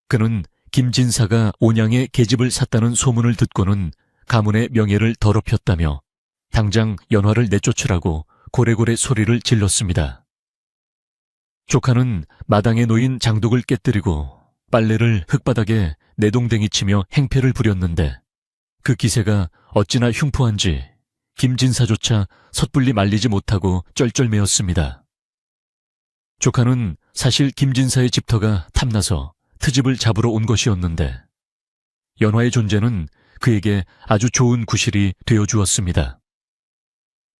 그는 김진사가 온양에 계집을 샀다는 소문을 듣고는 가문의 명예를 더럽혔다며 당장 연화를 내쫓으라고 고래고래 소리를 질렀습니다. 조카는 마당에 놓인 장독을 깨뜨리고 빨래를 흙바닥에 내동댕이치며 행패를 부렸는데 그 기세가 어찌나 흉포한지 김진사조차 섣불리 말리지 못하고 쩔쩔매었습니다. 조카는 사실 김진사의 집터가 탐나서 트집을 잡으러 온 것이었는데 연화의 존재는 그에게 아주 좋은 구실이 되어주었습니다.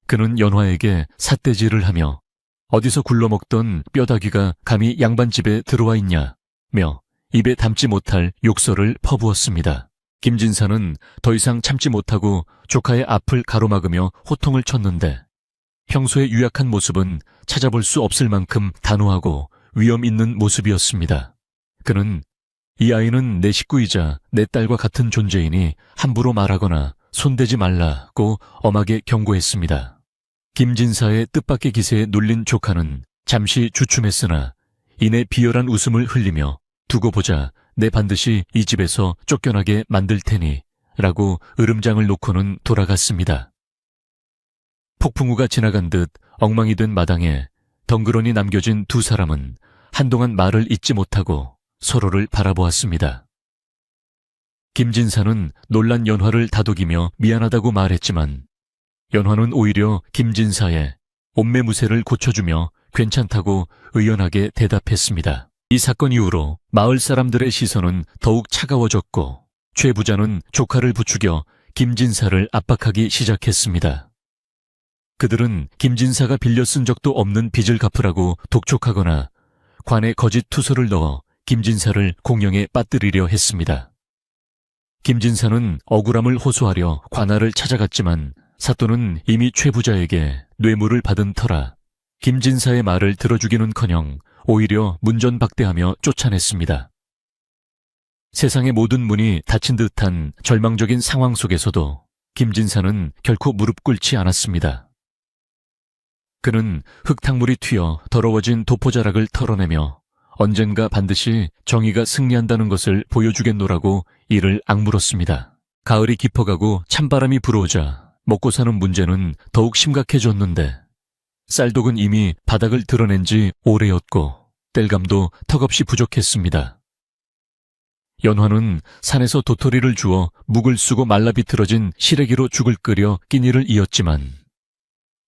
그는 연화에게 삿대질을 하며 어디서 굴러먹던 뼈다귀가 감히 양반집에 들어와 있냐며 입에 담지 못할 욕설을 퍼부었습니다. 김진사는 더 이상 참지 못하고 조카의 앞을 가로막으며 호통을 쳤는데 평소의 유약한 모습은 찾아볼 수 없을 만큼 단호하고 위험 있는 모습이었습니다. 그는 이 아이는 내 식구이자 내 딸과 같은 존재이니 함부로 말하거나 손대지 말라고 엄하게 경고했습니다. 김진사의 뜻밖의 기세에 놀린 조카는 잠시 주춤했으나 이내 비열한 웃음을 흘리며 두고 보자 내 반드시 이 집에서 쫓겨나게 만들 테니 라고 으름장을 놓고는 돌아갔습니다. 폭풍우가 지나간 듯 엉망이 된 마당에 덩그러니 남겨진 두 사람은 한동안 말을 잇지 못하고 서로를 바라보았습니다. 김진사는 놀란 연화를 다독이며 미안하다고 말했지만 연화는 오히려 김진사의 옷매무새를 고쳐주며 괜찮다고 의연하게 대답했습니다. 이 사건 이후로 마을 사람들의 시선은 더욱 차가워졌고 최 부자는 조카를 부추겨 김진사를 압박하기 시작했습니다. 그들은 김진사가 빌려 쓴 적도 없는 빚을 갚으라고 독촉하거나 관에 거짓 투서를 넣어 김진사를 공영에 빠뜨리려 했습니다. 김진사는 억울함을 호소하려 관할을 찾아갔지만 사또는 이미 최 부자에게 뇌물을 받은 터라 김진사의 말을 들어주기는커녕 오히려 문전박대하며 쫓아냈습니다. 세상의 모든 문이 닫힌 듯한 절망적인 상황 속에서도 김진사는 결코 무릎 꿇지 않았습니다. 그는 흙탕물이 튀어 더러워진 도포자락을 털어내며 언젠가 반드시 정의가 승리한다는 것을 보여주겠노라고 이를 악물었습니다. 가을이 깊어가고 찬바람이 불어오자 먹고 사는 문제는 더욱 심각해졌는데 쌀독은 이미 바닥을 드러낸 지 오래였고 땔감도 턱없이 부족했습니다. 연화는 산에서 도토리를 주워 묵을 쓰고 말라 비틀어진 시래기로 죽을 끓여 끼니를 이었지만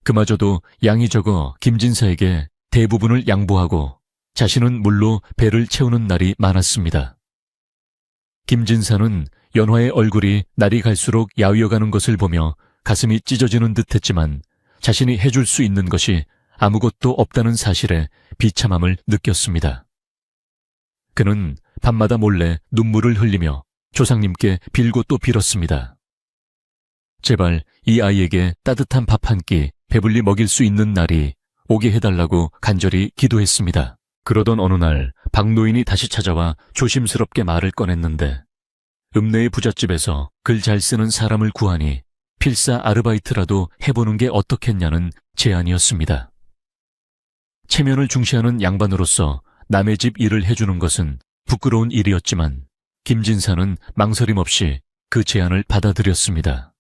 그마저도 양이 적어 김진사에게 대부분을 양보하고 자신은 물로 배를 채우는 날이 많았습니다. 김진사는 연화의 얼굴이 날이 갈수록 야위어가는 것을 보며 가슴이 찢어지는 듯했지만 자신이 해줄 수 있는 것이 아무것도 없다는 사실에 비참함을 느꼈습니다. 그는 밤마다 몰래 눈물을 흘리며 조상님께 빌고 또 빌었습니다. 제발 이 아이에게 따뜻한 밥 한 끼 배불리 먹일 수 있는 날이 오게 해달라고 간절히 기도했습니다. 그러던 어느 날 박노인이 다시 찾아와 조심스럽게 말을 꺼냈는데 읍내의 부잣집에서 글 잘 쓰는 사람을 구하니 필사 아르바이트라도 해보는 게 어떻겠냐는 제안이었습니다. 체면을 중시하는 양반으로서 남의 집 일을 해주는 것은 부끄러운 일이었지만 김진사는 망설임 없이 그 제안을 받아들였습니다.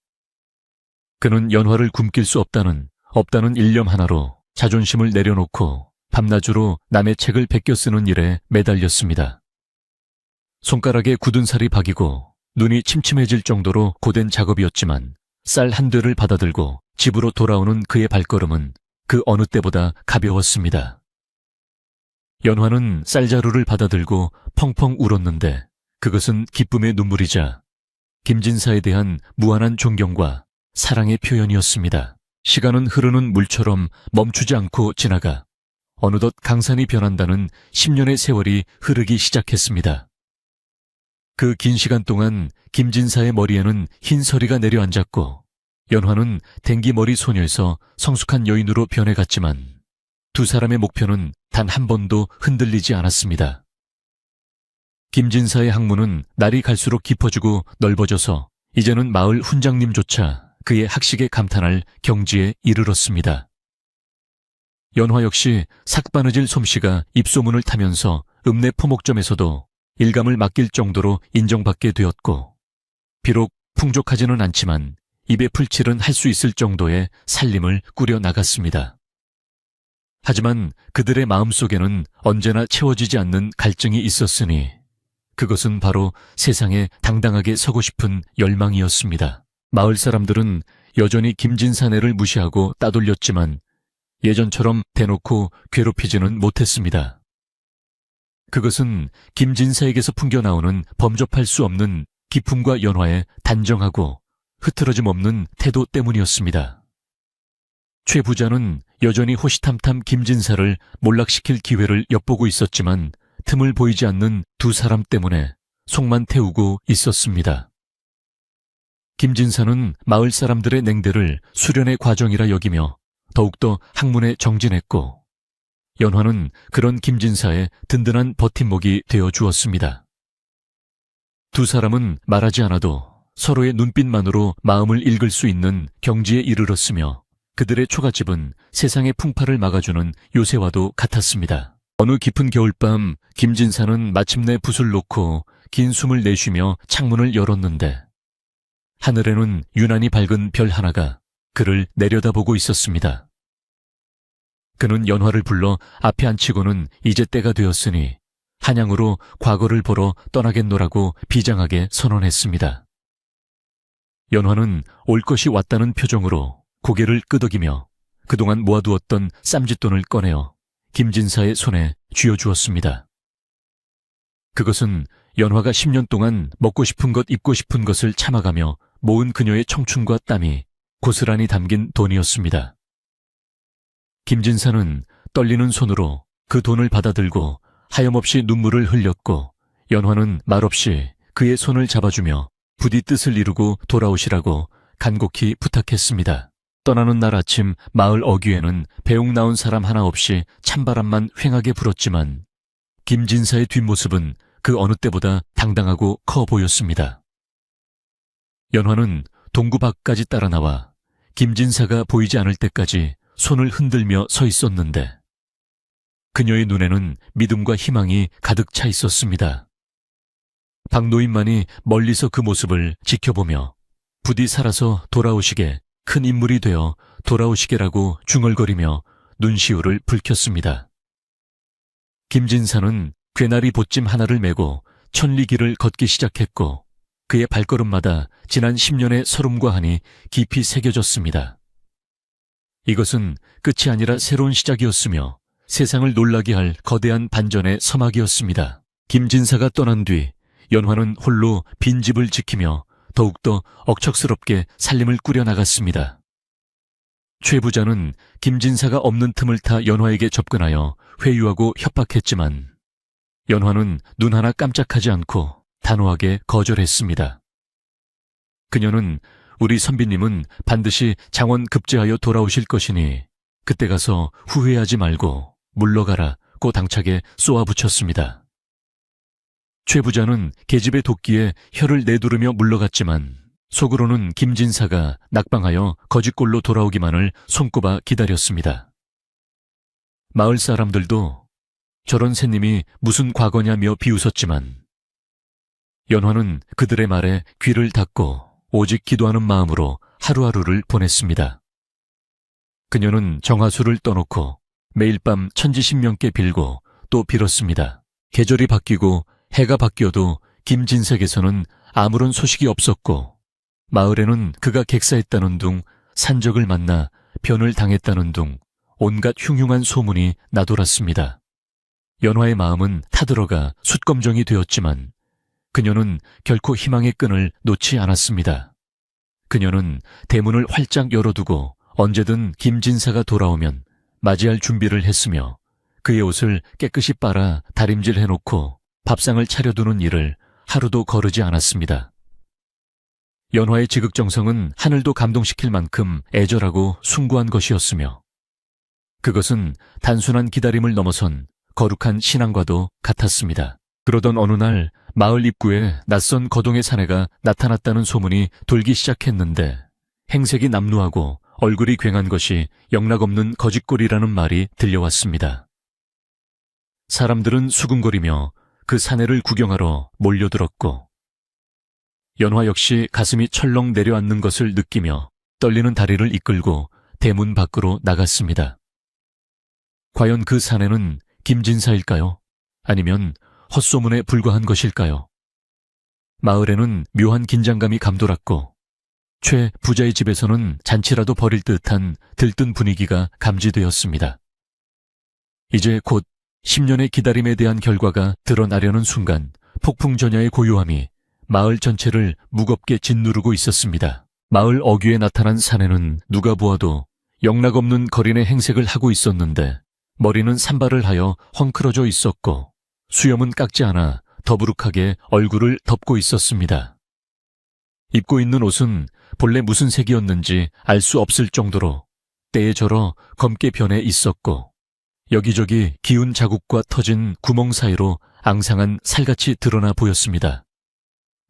그는 연화를 굶길 수 없다는 일념 하나로 자존심을 내려놓고 밤낮으로 남의 책을 베껴 쓰는 일에 매달렸습니다. 손가락에 굳은 살이 박이고 눈이 침침해질 정도로 고된 작업이었지만 쌀 한 되를 받아들고 집으로 돌아오는 그의 발걸음은 그 어느 때보다 가벼웠습니다. 연화는 쌀자루를 받아들고 펑펑 울었는데 그것은 기쁨의 눈물이자 김진사에 대한 무한한 존경과 사랑의 표현이었습니다. 시간은 흐르는 물처럼 멈추지 않고 지나가 어느덧 강산이 변한다는 10년의 세월이 흐르기 시작했습니다. 그 긴 시간 동안 김진사의 머리에는 흰 서리가 내려앉았고 연화는 댕기머리 소녀에서 성숙한 여인으로 변해갔지만 두 사람의 목표는 단 한 번도 흔들리지 않았습니다. 김진사의 학문은 날이 갈수록 깊어지고 넓어져서 이제는 마을 훈장님조차 그의 학식에 감탄할 경지에 이르렀습니다. 연화 역시 삭바느질 솜씨가 입소문을 타면서 읍내 포목점에서도 일감을 맡길 정도로 인정받게 되었고 비록 풍족하지는 않지만 입에 풀칠은 할 수 있을 정도의 살림을 꾸려 나갔습니다. 하지만 그들의 마음속에는 언제나 채워지지 않는 갈증이 있었으니 그것은 바로 세상에 당당하게 서고 싶은 열망이었습니다. 마을 사람들은 여전히 김진사네를 무시하고 따돌렸지만 예전처럼 대놓고 괴롭히지는 못했습니다. 그것은 김진사에게서 풍겨나오는 범접할 수 없는 기품과 연화의 단정하고 흐트러짐 없는 태도 때문이었습니다. 최 부자는 여전히 호시탐탐 김진사를 몰락시킬 기회를 엿보고 있었지만 틈을 보이지 않는 두 사람 때문에 속만 태우고 있었습니다. 김진사는 마을 사람들의 냉대를 수련의 과정이라 여기며 더욱더 학문에 정진했고 연화는 그런 김진사의 든든한 버팀목이 되어 주었습니다. 두 사람은 말하지 않아도 서로의 눈빛만으로 마음을 읽을 수 있는 경지에 이르렀으며 그들의 초가집은 세상의 풍파를 막아주는 요새와도 같았습니다. 어느 깊은 겨울밤 김진사는 마침내 붓을 놓고 긴 숨을 내쉬며 창문을 열었는데 하늘에는 유난히 밝은 별 하나가 그를 내려다보고 있었습니다. 그는 연화를 불러 앞에 앉히고는 이제 때가 되었으니 한양으로 과거를 보러 떠나겠노라고 비장하게 선언했습니다. 연화는 올 것이 왔다는 표정으로 고개를 끄덕이며 그동안 모아두었던 쌈짓돈을 꺼내어 김진사의 손에 쥐어주었습니다. 그것은 연화가 10년 동안 먹고 싶은 것 입고 싶은 것을 참아가며 모은 그녀의 청춘과 땀이 고스란히 담긴 돈이었습니다. 김진사는 떨리는 손으로 그 돈을 받아들고 하염없이 눈물을 흘렸고 연화는 말없이 그의 손을 잡아주며 부디 뜻을 이루고 돌아오시라고 간곡히 부탁했습니다. 떠나는 날 아침 마을 어귀에는 배웅 나온 사람 하나 없이 찬바람만 휑하게 불었지만 김진사의 뒷모습은 그 어느 때보다 당당하고 커 보였습니다. 연화는 동구 밖까지 따라 나와 김진사가 보이지 않을 때까지 손을 흔들며 서 있었는데 그녀의 눈에는 믿음과 희망이 가득 차 있었습니다. 박노인만이 멀리서 그 모습을 지켜보며 부디 살아서 돌아오시게, 큰 인물이 되어 돌아오시게라고 중얼거리며 눈시울을 붉혔습니다. 김진사는 괴나리 보찜 하나를 메고 천리길을 걷기 시작했고 그의 발걸음마다 지난 10년의 서름과 한이 깊이 새겨졌습니다. 이것은 끝이 아니라 새로운 시작이었으며 세상을 놀라게 할 거대한 반전의 서막이었습니다. 김진사가 떠난 뒤 연화는 홀로 빈집을 지키며 더욱더 억척스럽게 살림을 꾸려나갔습니다. 최 부자는 김진사가 없는 틈을 타 연화에게 접근하여 회유하고 협박했지만 연화는 눈 하나 깜짝하지 않고 단호하게 거절했습니다. 그녀는 우리 선비님은 반드시 장원 급제하여 돌아오실 것이니 그때 가서 후회하지 말고 물러가라고 당차게 쏘아붙였습니다. 최 부자는 계집의 도끼에 혀를 내두르며 물러갔지만 속으로는 김진사가 낙방하여 거짓골로 돌아오기만을 손꼽아 기다렸습니다. 마을 사람들도 저런 새님이 무슨 과거냐며 비웃었지만 연화는 그들의 말에 귀를 닫고 오직 기도하는 마음으로 하루하루를 보냈습니다. 그녀는 정화수를 떠놓고 매일 밤 천지신명께 빌고 또 빌었습니다. 계절이 바뀌고 해가 바뀌어도 김진색에서는 아무런 소식이 없었고 마을에는 그가 객사했다는 둥, 산적을 만나 변을 당했다는 둥 온갖 흉흉한 소문이 나돌았습니다. 연화의 마음은 타들어가 숫검정이 되었지만 그녀는 결코 희망의 끈을 놓지 않았습니다. 그녀는 대문을 활짝 열어두고 언제든 김진사가 돌아오면 맞이할 준비를 했으며 그의 옷을 깨끗이 빨아 다림질해놓고 밥상을 차려두는 일을 하루도 거르지 않았습니다. 연화의 지극정성은 하늘도 감동시킬 만큼 애절하고 숭고한 것이었으며 그것은 단순한 기다림을 넘어선 거룩한 신앙과도 같았습니다. 그러던 어느 날 마을 입구에 낯선 거동의 사내가 나타났다는 소문이 돌기 시작했는데 행색이 남루하고 얼굴이 굉한 것이 영락없는 거짓골이라는 말이 들려왔습니다. 사람들은 수군거리며 그 사내를 구경하러 몰려들었고 연화 역시 가슴이 철렁 내려앉는 것을 느끼며 떨리는 다리를 이끌고 대문 밖으로 나갔습니다. 과연 그 사내는 김진사일까요? 아니면 헛소문에 불과한 것일까요? 마을에는 묘한 긴장감이 감돌았고 최 부자의 집에서는 잔치라도 벌일 듯한 들뜬 분위기가 감지되었습니다. 이제 곧 10년의 기다림에 대한 결과가 드러나려는 순간 폭풍전야의 고요함이 마을 전체를 무겁게 짓누르고 있었습니다. 마을 어귀에 나타난 사내는 누가 보아도 영락없는 거린의 행색을 하고 있었는데 머리는 산발을 하여 헝클어져 있었고 수염은 깎지 않아 더부룩하게 얼굴을 덮고 있었습니다. 입고 있는 옷은 본래 무슨 색이었는지 알 수 없을 정도로 때에 절어 검게 변해 있었고 여기저기 기운 자국과 터진 구멍 사이로 앙상한 살같이 드러나 보였습니다.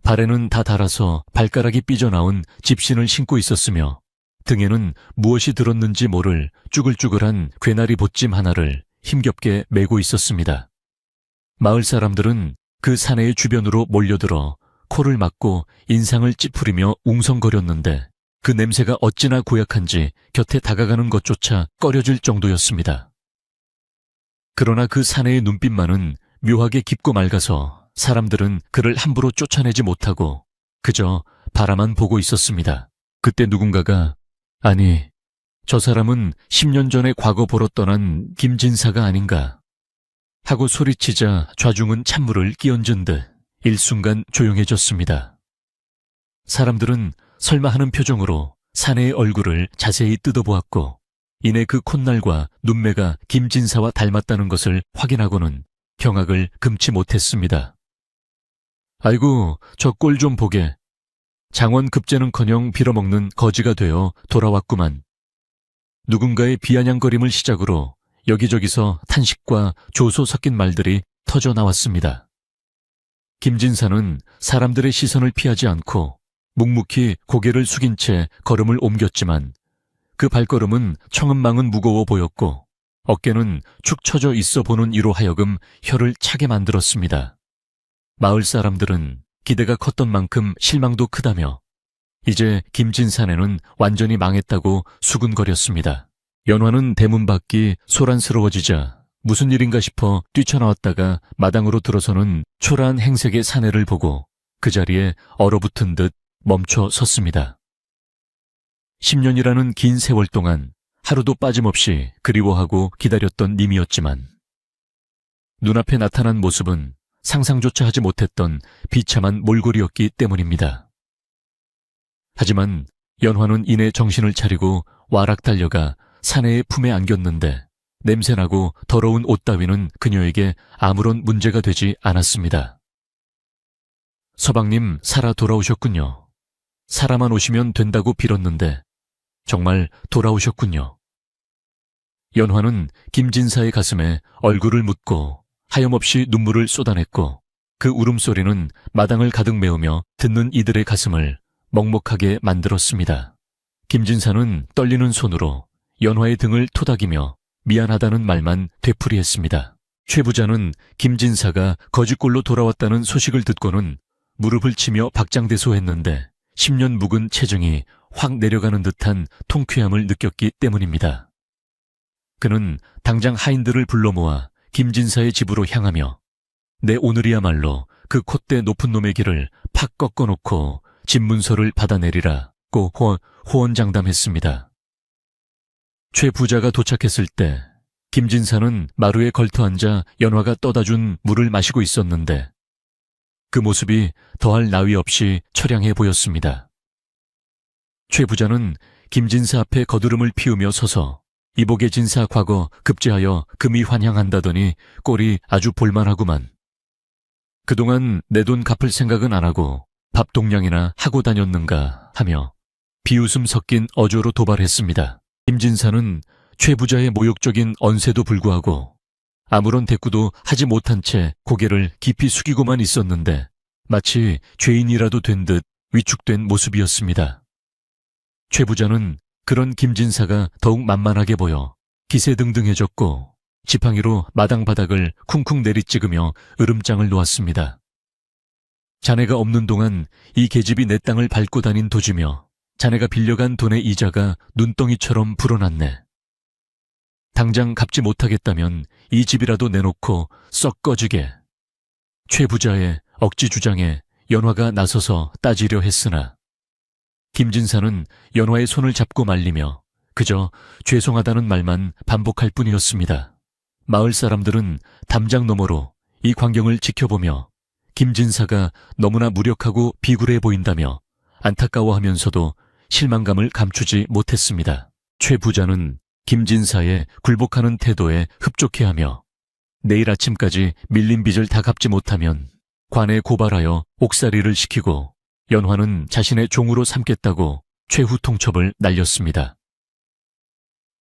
발에는 다 닳아서 발가락이 삐져나온 집신을 신고 있었으며 등에는 무엇이 들었는지 모를 쭈글쭈글한 괴나리 보찜 하나를 힘겹게 메고 있었습니다. 마을 사람들은 그 사내의 주변으로 몰려들어 코를 막고 인상을 찌푸리며 웅성거렸는데 그 냄새가 어찌나 고약한지 곁에 다가가는 것조차 꺼려질 정도였습니다. 그러나 그 사내의 눈빛만은 묘하게 깊고 맑아서 사람들은 그를 함부로 쫓아내지 못하고 그저 바라만 보고 있었습니다. 그때 누군가가 아니, 저 사람은 10년 전에 과거 보러 떠난 김진사가 아닌가 하고 소리치자 좌중은 찬물을 끼얹은 듯 일순간 조용해졌습니다. 사람들은 설마 하는 표정으로 사내의 얼굴을 자세히 뜯어보았고 이내 그 콧날과 눈매가 김진사와 닮았다는 것을 확인하고는 경악을 금치 못했습니다. 아이고, 저 꼴 좀 보게. 장원 급제는커녕 빌어먹는 거지가 되어 돌아왔구만. 누군가의 비아냥거림을 시작으로 여기저기서 탄식과 조소 섞인 말들이 터져 나왔습니다. 김진사는 사람들의 시선을 피하지 않고 묵묵히 고개를 숙인 채 걸음을 옮겼지만 그 발걸음은 청은망은 무거워 보였고 어깨는 축 처져 있어 보는 이로 하여금 혀를 차게 만들었습니다. 마을 사람들은 기대가 컸던 만큼 실망도 크다며 이제 김진사네는 완전히 망했다고 수군거렸습니다. 연화는 대문 밖이 소란스러워지자 무슨 일인가 싶어 뛰쳐나왔다가 마당으로 들어서는 초라한 행색의 사내를 보고 그 자리에 얼어붙은 듯 멈춰 섰습니다. 10년이라는 긴 세월 동안 하루도 빠짐없이 그리워하고 기다렸던 님이었지만 눈앞에 나타난 모습은 상상조차 하지 못했던 비참한 몰골이었기 때문입니다. 하지만 연화는 이내 정신을 차리고 와락 달려가 사내의 품에 안겼는데 냄새나고 더러운 옷 따위는 그녀에게 아무런 문제가 되지 않았습니다. 서방님 살아 돌아오셨군요. 살아만 오시면 된다고 빌었는데 정말 돌아오셨군요. 연화는 김진사의 가슴에 얼굴을 묻고 하염없이 눈물을 쏟아냈고 그 울음소리는 마당을 가득 메우며 듣는 이들의 가슴을 먹먹하게 만들었습니다. 김진사는 떨리는 손으로 연화의 등을 토닥이며 미안하다는 말만 되풀이했습니다. 최 부자는 김진사가 거짓골로 돌아왔다는 소식을 듣고는 무릎을 치며 박장대소했는데 10년 묵은 체증이 확 내려가는 듯한 통쾌함을 느꼈기 때문입니다. 그는 당장 하인들을 불러 모아 김진사의 집으로 향하며 내 오늘이야말로 그 콧대 높은 놈의 길을 팍 꺾어놓고 집 문서를 받아내리라고 호언장담했습니다. 최 부자가 도착했을 때 김진사는 마루에 걸터앉아 연화가 떠다준 물을 마시고 있었는데 그 모습이 더할 나위 없이 처량해 보였습니다. 최 부자는 김진사 앞에 거드름을 피우며 서서 이복의 진사 과거 급제하여 금이 환향한다더니 꼴이 아주 볼만하구만. 그동안 내 돈 갚을 생각은 안 하고 밥 동량이나 하고 다녔는가 하며 비웃음 섞인 어조로 도발했습니다. 김진사는 최 부자의 모욕적인 언세도 불구하고 아무런 대꾸도 하지 못한 채 고개를 깊이 숙이고만 있었는데 마치 죄인이라도 된 듯 위축된 모습이었습니다. 최 부자는 그런 김진사가 더욱 만만하게 보여 기세등등해졌고 지팡이로 마당 바닥을 쿵쿵 내리찍으며 으름장을 놓았습니다. 자네가 없는 동안 이 계집이 내 땅을 밟고 다닌 도지며 자네가 빌려간 돈의 이자가 눈덩이처럼 불어났네. 당장 갚지 못하겠다면 이 집이라도 내놓고 썩 꺼지게. 최 부자의 억지 주장에 연화가 나서서 따지려 했으나 김진사는 연화의 손을 잡고 말리며 그저 죄송하다는 말만 반복할 뿐이었습니다. 마을 사람들은 담장 너머로 이 광경을 지켜보며 김진사가 너무나 무력하고 비굴해 보인다며 안타까워하면서도 실망감을 감추지 못했습니다. 최 부자는 김진사의 굴복하는 태도에 흡족해하며 내일 아침까지 밀린 빚을 다 갚지 못하면 관에 고발하여 옥살이를 시키고 연화는 자신의 종으로 삼겠다고 최후 통첩을 날렸습니다.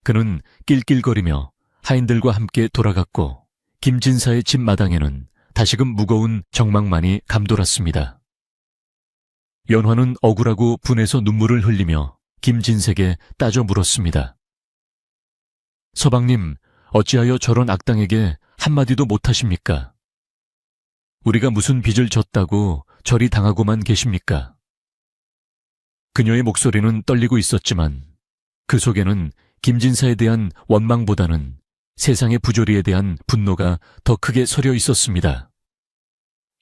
그는 낄낄거리며 하인들과 함께 돌아갔고 김진사의 집 마당에는 다시금 무거운 정막만이 감돌았습니다. 연화는 억울하고 분해서 눈물을 흘리며 김진색에 따져 물었습니다. 서방님, 어찌하여 저런 악당에게 한마디도 못하십니까? 우리가 무슨 빚을 졌다고 저리 당하고만 계십니까? 그녀의 목소리는 떨리고 있었지만 그 속에는 김진사에 대한 원망보다는 세상의 부조리에 대한 분노가 더 크게 서려 있었습니다.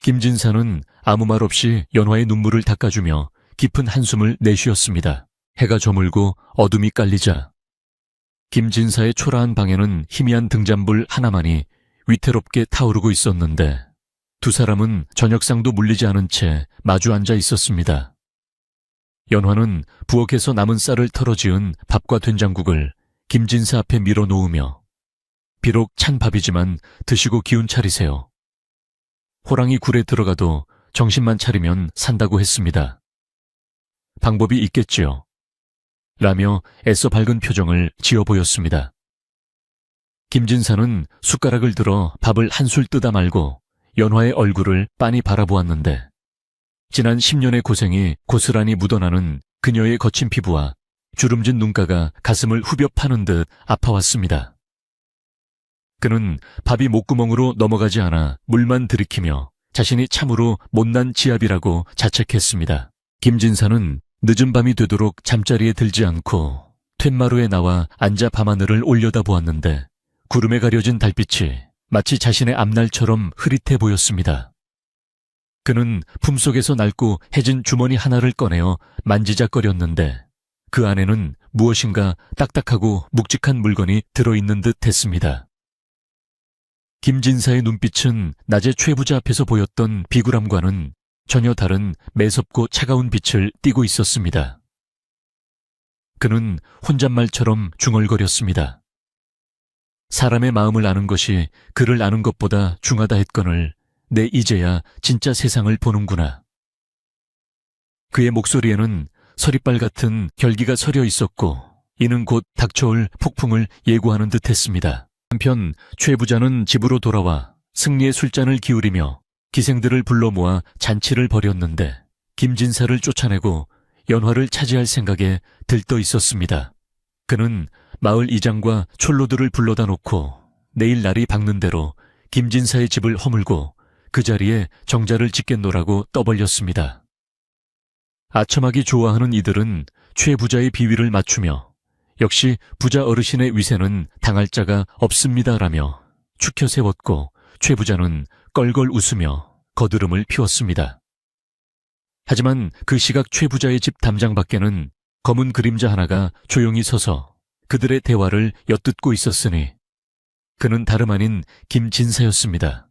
김진사는 아무 말 없이 연화의 눈물을 닦아주며 깊은 한숨을 내쉬었습니다. 해가 저물고 어둠이 깔리자 김진사의 초라한 방에는 희미한 등잔불 하나만이 위태롭게 타오르고 있었는데 두 사람은 저녁상도 물리지 않은 채 마주 앉아 있었습니다. 연화는 부엌에서 남은 쌀을 털어지은 밥과 된장국을 김진사 앞에 밀어놓으며 비록 찬 밥이지만 드시고 기운 차리세요. 호랑이 굴에 들어가도 정신만 차리면 산다고 했습니다. 방법이 있겠지요. 라며 애써 밝은 표정을 지어 보였습니다. 김진사는 숟가락을 들어 밥을 한술 뜯어 말고 연화의 얼굴을 빤히 바라보았는데 지난 10년의 고생이 고스란히 묻어나는 그녀의 거친 피부와 주름진 눈가가 가슴을 후벼 파는 듯 아파왔습니다. 그는 밥이 목구멍으로 넘어가지 않아 물만 들이키며 자신이 참으로 못난 지압이라고 자책했습니다. 김진사는 늦은 밤이 되도록 잠자리에 들지 않고 툇마루에 나와 앉아 밤하늘을 올려다보았는데 구름에 가려진 달빛이 마치 자신의 앞날처럼 흐릿해 보였습니다. 그는 품속에서 낡고 해진 주머니 하나를 꺼내어 만지작거렸는데 그 안에는 무엇인가 딱딱하고 묵직한 물건이 들어있는 듯 했습니다. 김진사의 눈빛은 낮에 최부자 앞에서 보였던 비굴함과는 전혀 다른 매섭고 차가운 빛을 띠고 있었습니다. 그는 혼잣말처럼 중얼거렸습니다. 사람의 마음을 아는 것이 그를 아는 것보다 중하다 했거늘 내 이제야 진짜 세상을 보는구나. 그의 목소리에는 서리빨 같은 결기가 서려 있었고 이는 곧 닥쳐올 폭풍을 예고하는 듯했습니다. 한편 최 부자는 집으로 돌아와 승리의 술잔을 기울이며 기생들을 불러 모아 잔치를 벌였는데 김진사를 쫓아내고 연화를 차지할 생각에 들떠 있었습니다. 그는 마을 이장과 촐로들을 불러다 놓고 내일 날이 밝는 대로 김진사의 집을 허물고 그 자리에 정자를 짓겠노라고 떠벌렸습니다. 아첨하기 좋아하는 이들은 최 부자의 비위를 맞추며 역시 부자 어르신의 위세는 당할 자가 없습니다라며 축혀 세웠고 최 부자는 껄껄 웃으며 거드름을 피웠습니다. 하지만 그 시각 최 부자의 집 담장 밖에는 검은 그림자 하나가 조용히 서서 그들의 대화를 엿듣고 있었으니 그는 다름 아닌 김진사였습니다.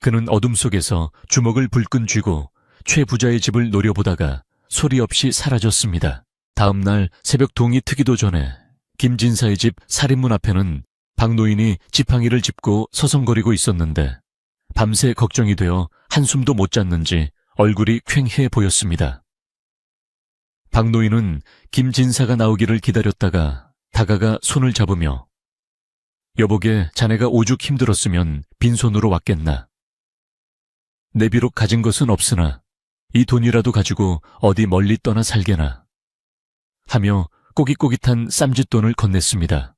그는 어둠 속에서 주먹을 불끈 쥐고 최 부자의 집을 노려보다가 소리 없이 사라졌습니다. 다음 날 새벽 동이 트기도 전에 김진사의 집 살인문 앞에는 박노인이 지팡이를 짚고 서성거리고 있었는데 밤새 걱정이 되어 한숨도 못 잤는지 얼굴이 퀭해 보였습니다. 박노인은 김진사가 나오기를 기다렸다가 다가가 손을 잡으며 여보게 자네가 오죽 힘들었으면 빈손으로 왔겠나. 내 비록 가진 것은 없으나 이 돈이라도 가지고 어디 멀리 떠나 살게나 하며 꼬깃꼬깃한 쌈짓돈을 건넸습니다.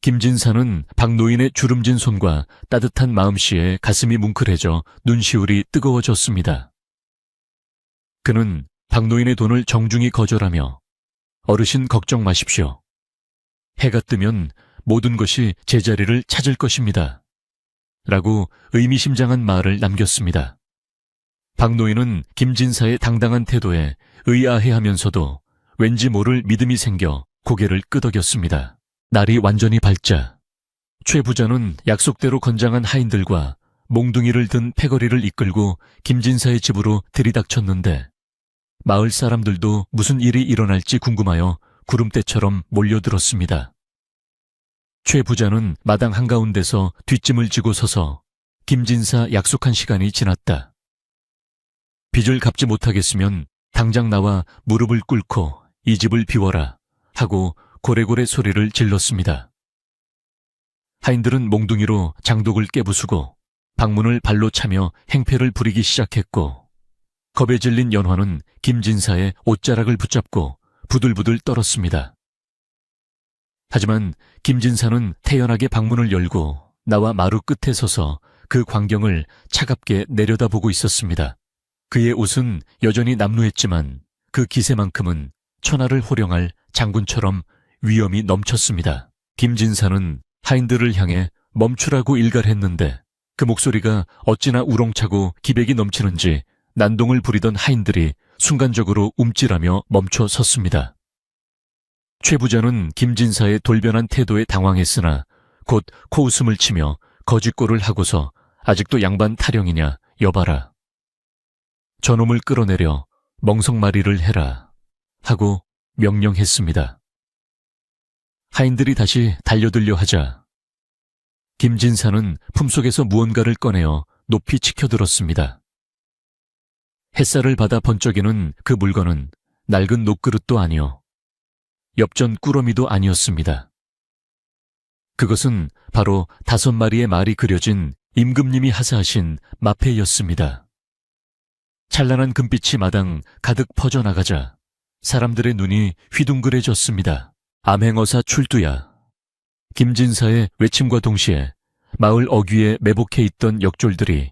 김진사는 박노인의 주름진 손과 따뜻한 마음씨에 가슴이 뭉클해져 눈시울이 뜨거워졌습니다. 그는 박노인의 돈을 정중히 거절하며 어르신 걱정 마십시오. 해가 뜨면 모든 것이 제자리를 찾을 것입니다. 라고 의미심장한 말을 남겼습니다. 박노인은 김진사의 당당한 태도에 의아해하면서도 왠지 모를 믿음이 생겨 고개를 끄덕였습니다. 날이 완전히 밝자 최 부자는 약속대로 건장한 하인들과 몽둥이를 든 패거리를 이끌고 김진사의 집으로 들이닥쳤는데 마을 사람들도 무슨 일이 일어날지 궁금하여 구름대처럼 몰려들었습니다. 최 부자는 마당 한가운데서 뒷짐을 지고 서서 김진사 약속한 시간이 지났다. 빚을 갚지 못하겠으면 당장 나와 무릎을 꿇고 이 집을 비워라 하고 고래고래 소리를 질렀습니다. 하인들은 몽둥이로 장독을 깨부수고 방문을 발로 차며 행패를 부리기 시작했고 겁에 질린 연화는 김진사의 옷자락을 붙잡고 부들부들 떨었습니다. 하지만 김진사는 태연하게 방문을 열고 나와 마루 끝에 서서 그 광경을 차갑게 내려다보고 있었습니다. 그의 옷은 여전히 남루했지만 그 기세만큼은 천하를 호령할 장군처럼 위엄이 넘쳤습니다. 김진사는 하인들을 향해 멈추라고 일갈했는데 그 목소리가 어찌나 우렁차고 기백이 넘치는지 난동을 부리던 하인들이 순간적으로 움찔하며 멈춰 섰습니다. 최 부자는 김진사의 돌변한 태도에 당황했으나 곧 코웃음을 치며 거짓골을 하고서 아직도 양반 타령이냐 여봐라. 저놈을 끌어내려 멍석마리를 해라 하고 명령했습니다. 하인들이 다시 달려들려 하자 김진사는 품속에서 무언가를 꺼내어 높이 치켜들었습니다. 햇살을 받아 번쩍이는 그 물건은 낡은 녹그릇도 아니요 엽전 꾸러미도 아니었습니다. 그것은 바로 5마리의 말이 그려진 임금님이 하사하신 마패였습니다. 찬란한 금빛이 마당 가득 퍼져나가자 사람들의 눈이 휘둥그레졌습니다. 암행어사 출두야. 김진사의 외침과 동시에 마을 어귀에 매복해 있던 역졸들이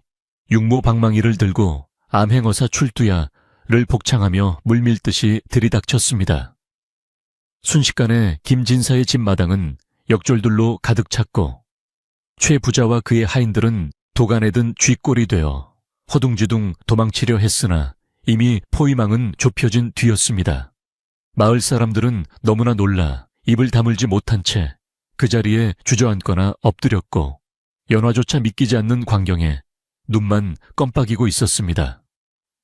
육모방망이를 들고 암행어사 출두야를 복창하며 물밀듯이 들이닥쳤습니다. 순식간에 김진사의 집 마당은 역졸들로 가득 찼고 최 부자와 그의 하인들은 도간에 든 쥐꼴이 되어 허둥지둥 도망치려 했으나 이미 포위망은 좁혀진 뒤였습니다. 마을 사람들은 너무나 놀라 입을 다물지 못한 채 그 자리에 주저앉거나 엎드렸고 연화조차 믿기지 않는 광경에 눈만 껌빡이고 있었습니다.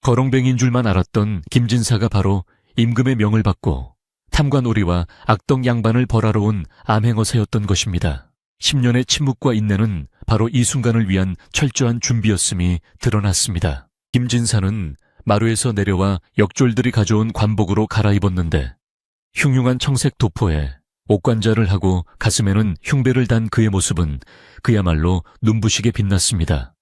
거렁뱅이인 줄만 알았던 김진사가 바로 임금의 명을 받고 탐관오리와 악덕 양반을 벌하러 온 암행어사였던 것입니다. 10년의 침묵과 인내는 바로 이 순간을 위한 철저한 준비였음이 드러났습니다. 김진사는 마루에서 내려와 역졸들이 가져온 관복으로 갈아입었는데 흉흉한 청색 도포에 옥관자를 하고 가슴에는 흉배를 단 그의 모습은 그야말로 눈부시게 빛났습니다.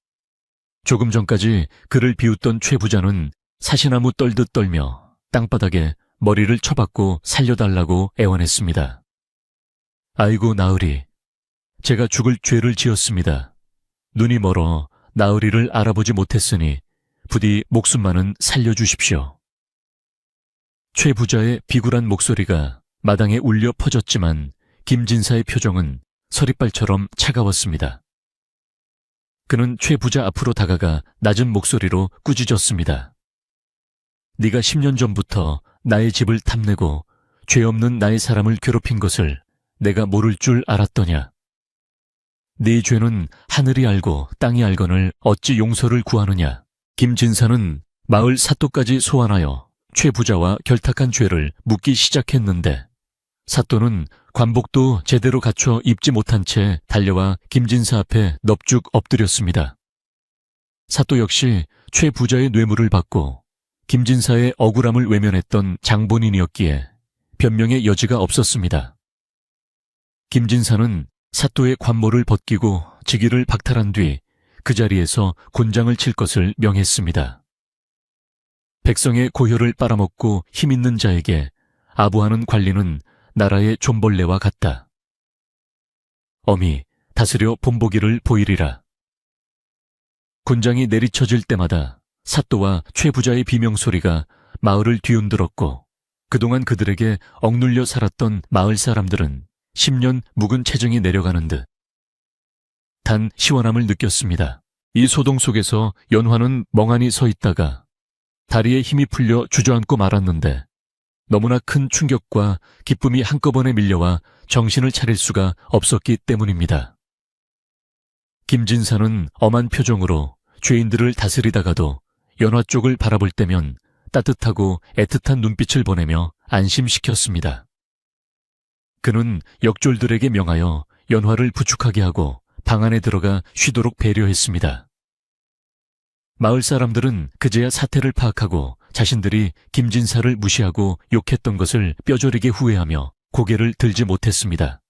조금 전까지 그를 비웃던 최 부자는 사시나무 떨듯 떨며 땅바닥에 머리를 쳐박고 살려달라고 애원했습니다. 아이고 나으리, 제가 죽을 죄를 지었습니다. 눈이 멀어 나으리를 알아보지 못했으니 부디 목숨만은 살려주십시오. 최 부자의 비굴한 목소리가 마당에 울려 퍼졌지만 김진사의 표정은 서리발처럼 차가웠습니다. 그는 최 부자 앞으로 다가가 낮은 목소리로 꾸짖었습니다. 네가 10년 전부터 나의 집을 탐내고 죄 없는 나의 사람을 괴롭힌 것을 내가 모를 줄 알았더냐. 네 죄는 하늘이 알고 땅이 알거늘 어찌 용서를 구하느냐. 김진사는 마을 사또까지 소환하여 최 부자와 결탁한 죄를 묻기 시작했는데 사또는 관복도 제대로 갖춰 입지 못한 채 달려와 김진사 앞에 넙죽 엎드렸습니다. 사또 역시 최 부자의 뇌물을 받고 김진사의 억울함을 외면했던 장본인이었기에 변명의 여지가 없었습니다. 김진사는 사또의 관모를 벗기고 직위를 박탈한 뒤 그 자리에서 곤장을 칠 것을 명했습니다. 백성의 고혈을 빨아먹고 힘있는 자에게 아부하는 관리는 나라의 존벌레와 같다. 엄히 다스려 본보기를 보이리라. 곤장이 내리쳐질 때마다 사또와 최 부자의 비명소리가 마을을 뒤흔들었고 그동안 그들에게 억눌려 살았던 마을 사람들은 10년 묵은 체증이 내려가는 듯 단 시원함을 느꼈습니다. 이 소동 속에서 연화는 멍하니 서 있다가 다리에 힘이 풀려 주저앉고 말았는데 너무나 큰 충격과 기쁨이 한꺼번에 밀려와 정신을 차릴 수가 없었기 때문입니다. 김진사는 엄한 표정으로 죄인들을 다스리다가도 연화 쪽을 바라볼 때면 따뜻하고 애틋한 눈빛을 보내며 안심시켰습니다. 그는 역졸들에게 명하여 연화를 부축하게 하고 방 안에 들어가 쉬도록 배려했습니다. 마을 사람들은 그제야 사태를 파악하고 자신들이 김진사를 무시하고 욕했던 것을 뼈저리게 후회하며 고개를 들지 못했습니다.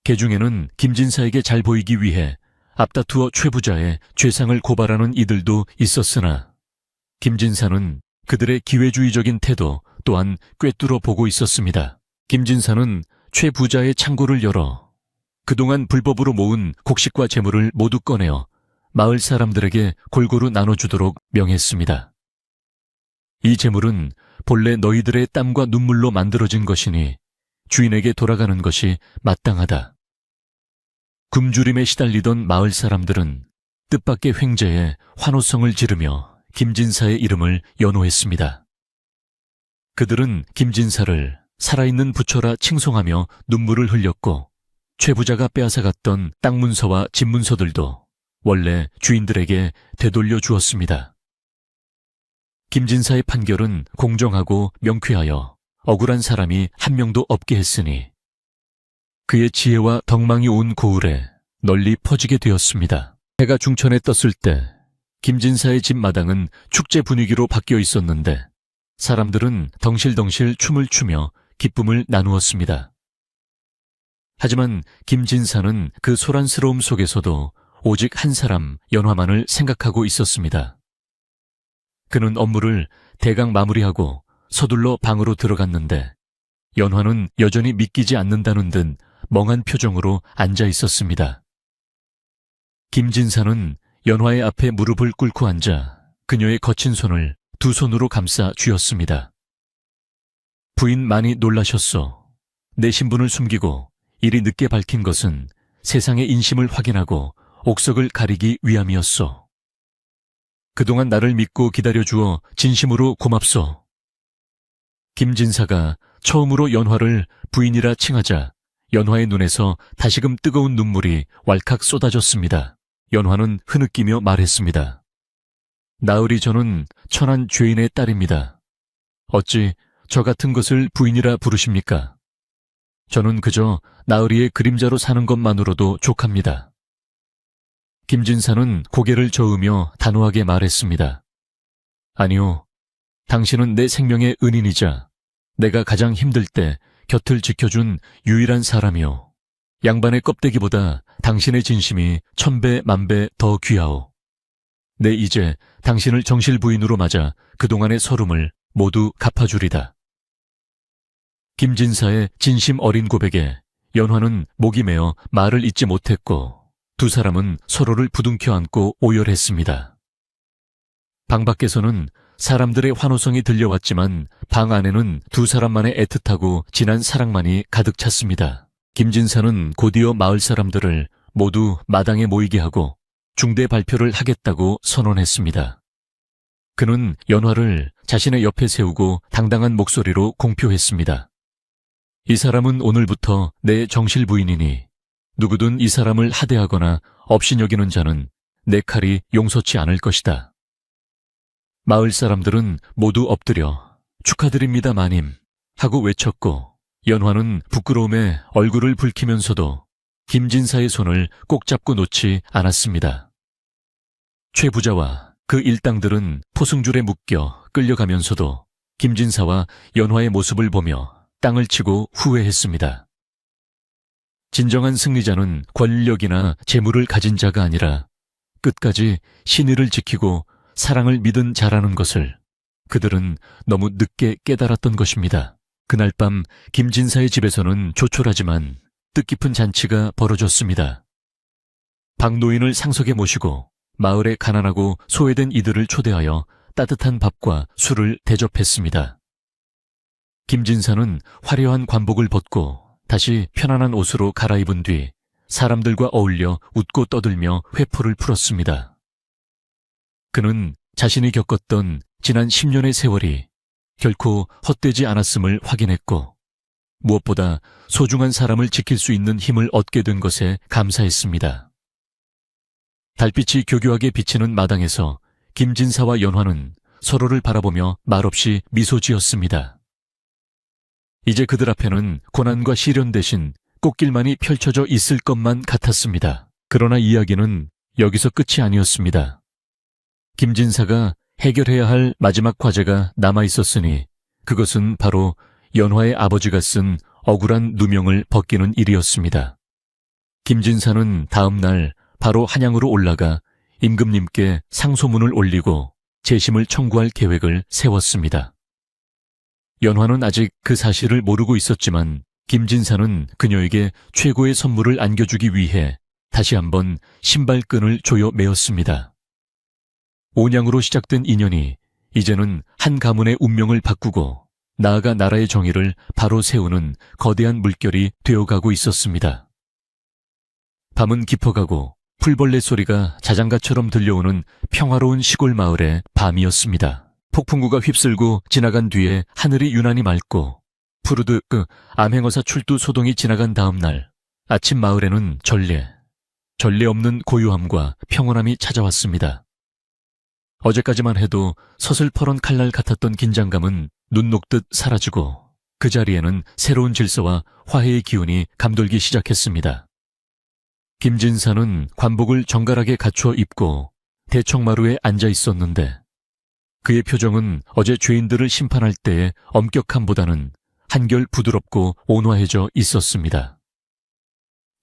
개중에는 김진사에게 잘 보이기 위해 앞다투어 최 부자의 죄상을 고발하는 이들도 있었으나 김진사는 그들의 기회주의적인 태도 또한 꿰뚫어 보고 있었습니다. 김진사는 최 부자의 창고를 열어 그동안 불법으로 모은 곡식과 재물을 모두 꺼내어 마을 사람들에게 골고루 나눠주도록 명했습니다. 이 재물은 본래 너희들의 땀과 눈물로 만들어진 것이니 주인에게 돌아가는 것이 마땅하다. 굶주림에 시달리던 마을 사람들은 뜻밖의 횡재에 환호성을 지르며 김진사의 이름을 연호했습니다. 그들은 김진사를 살아있는 부처라 칭송하며 눈물을 흘렸고 최 부자가 빼앗아갔던 땅 문서와 집 문서들도 원래 주인들에게 되돌려 주었습니다. 김진사의 판결은 공정하고 명쾌하여 억울한 사람이 한 명도 없게 했으니 그의 지혜와 덕망이 온 고을에 널리 퍼지게 되었습니다. 해가 중천에 떴을 때 김진사의 집 마당은 축제 분위기로 바뀌어 있었는데 사람들은 덩실덩실 춤을 추며 기쁨을 나누었습니다. 하지만 김진사는 그 소란스러움 속에서도 오직 한 사람 연화만을 생각하고 있었습니다. 그는 업무를 대강 마무리하고 서둘러 방으로 들어갔는데 연화는 여전히 믿기지 않는다는 듯 멍한 표정으로 앉아 있었습니다. 김진사는 연화의 앞에 무릎을 꿇고 앉아 그녀의 거친 손을 두 손으로 감싸 쥐었습니다. 부인 많이 놀라셨소. 내 신분을 숨기고 이리 늦게 밝힌 것은 세상의 인심을 확인하고 옥석을 가리기 위함이었소. 그동안 나를 믿고 기다려주어 진심으로 고맙소. 김진사가 처음으로 연화를 부인이라 칭하자 연화의 눈에서 다시금 뜨거운 눈물이 왈칵 쏟아졌습니다. 연화는 흐느끼며 말했습니다. 나으리 저는 천한 죄인의 딸입니다. 어찌 저 같은 것을 부인이라 부르십니까? 저는 그저 나으리의 그림자로 사는 것만으로도 족합니다. 김진사는 고개를 저으며 단호하게 말했습니다. 아니요, 당신은 내 생명의 은인이자 내가 가장 힘들 때 곁을 지켜준 유일한 사람이오. 양반의 껍데기보다 당신의 진심이 천배 만배 더 귀하오. 내 이제 당신을 정실 부인으로 맞아 그동안의 서름을 모두 갚아주리다. 김진사의 진심 어린 고백에 연화는 목이 메어 말을 잇지 못했고 두 사람은 서로를 부둥켜 안고 오열했습니다. 방 밖에서는 사람들의 환호성이 들려왔지만 방 안에는 두 사람만의 애틋하고 진한 사랑만이 가득 찼습니다. 김진사는 곧이어 마을 사람들을 모두 마당에 모이게 하고 중대 발표를 하겠다고 선언했습니다. 그는 연화를 자신의 옆에 세우고 당당한 목소리로 공표했습니다. 이 사람은 오늘부터 내 정실 부인이니 누구든 이 사람을 하대하거나 업신여기는 자는 내 칼이 용서치 않을 것이다. 마을 사람들은 모두 엎드려 축하드립니다 마님 하고 외쳤고 연화는 부끄러움에 얼굴을 붉히면서도 김진사의 손을 꼭 잡고 놓지 않았습니다. 최 부자와 그 일당들은 포승줄에 묶여 끌려가면서도 김진사와 연화의 모습을 보며 땅을 치고 후회했습니다. 진정한 승리자는 권력이나 재물을 가진 자가 아니라 끝까지 신의를 지키고 사랑을 믿은 자라는 것을 그들은 너무 늦게 깨달았던 것입니다. 그날 밤 김진사의 집에서는 조촐하지만 뜻깊은 잔치가 벌어졌습니다. 박노인을 상석에 모시고 마을의 가난하고 소외된 이들을 초대하여 따뜻한 밥과 술을 대접했습니다. 김진사는 화려한 관복을 벗고 다시 편안한 옷으로 갈아입은 뒤 사람들과 어울려 웃고 떠들며 회포를 풀었습니다. 그는 자신이 겪었던 지난 10년의 세월이 결코 헛되지 않았음을 확인했고 무엇보다 소중한 사람을 지킬 수 있는 힘을 얻게 된 것에 감사했습니다. 달빛이 교교하게 비치는 마당에서 김진사와 연화는 서로를 바라보며 말없이 미소 지었습니다. 이제 그들 앞에는 고난과 시련 대신 꽃길만이 펼쳐져 있을 것만 같았습니다. 그러나 이야기는 여기서 끝이 아니었습니다. 김진사가 해결해야 할 마지막 과제가 남아 있었으니 그것은 바로 연화의 아버지가 쓴 억울한 누명을 벗기는 일이었습니다. 김진사는 다음 날 바로 한양으로 올라가 임금님께 상소문을 올리고 재심을 청구할 계획을 세웠습니다. 연화는 아직 그 사실을 모르고 있었지만 김진사는 그녀에게 최고의 선물을 안겨주기 위해 다시 한번 신발끈을 조여 매었습니다. 온양으로 시작된 인연이 이제는 한 가문의 운명을 바꾸고 나아가 나라의 정의를 바로 세우는 거대한 물결이 되어가고 있었습니다. 밤은 깊어가고 풀벌레 소리가 자장가처럼 들려오는 평화로운 시골 마을의 밤이었습니다. 폭풍구가 휩쓸고 지나간 뒤에 하늘이 유난히 맑고 푸르드 암행어사 출두 소동이 지나간 다음 날 아침 마을에는 전례 없는 고요함과 평온함이 찾아왔습니다. 어제까지만 해도 서슬퍼런 칼날 같았던 긴장감은 눈 녹듯 사라지고 그 자리에는 새로운 질서와 화해의 기운이 감돌기 시작했습니다. 김진사는 관복을 정갈하게 갖추어 입고 대청마루에 앉아 있었는데 그의 표정은 어제 죄인들을 심판할 때의 엄격함보다는 한결 부드럽고 온화해져 있었습니다.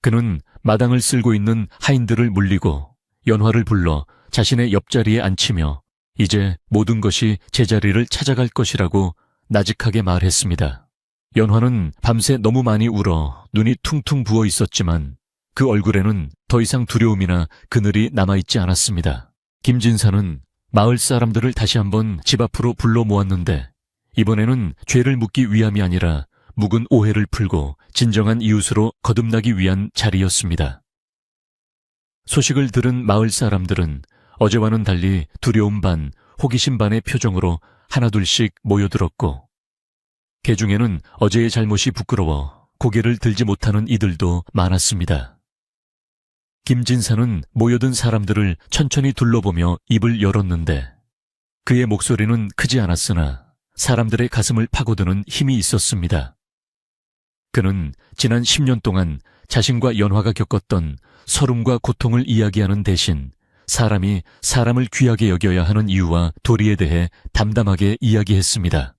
그는 마당을 쓸고 있는 하인들을 물리고 연화를 불러 자신의 옆자리에 앉히며 이제 모든 것이 제자리를 찾아갈 것이라고 나직하게 말했습니다. 연화는 밤새 너무 많이 울어 눈이 퉁퉁 부어 있었지만 그 얼굴에는 더 이상 두려움이나 그늘이 남아있지 않았습니다. 김진사는 마을 사람들을 다시 한번 집 앞으로 불러 모았는데 이번에는 죄를 묻기 위함이 아니라 묵은 오해를 풀고 진정한 이웃으로 거듭나기 위한 자리였습니다. 소식을 들은 마을 사람들은 어제와는 달리 두려움 반, 호기심 반의 표정으로 하나둘씩 모여들었고 그 중에는 어제의 잘못이 부끄러워 고개를 들지 못하는 이들도 많았습니다. 김진사는 모여든 사람들을 천천히 둘러보며 입을 열었는데 그의 목소리는 크지 않았으나 사람들의 가슴을 파고드는 힘이 있었습니다. 그는 지난 10년 동안 자신과 연화가 겪었던 서름과 고통을 이야기하는 대신 사람이 사람을 귀하게 여겨야 하는 이유와 도리에 대해 담담하게 이야기했습니다.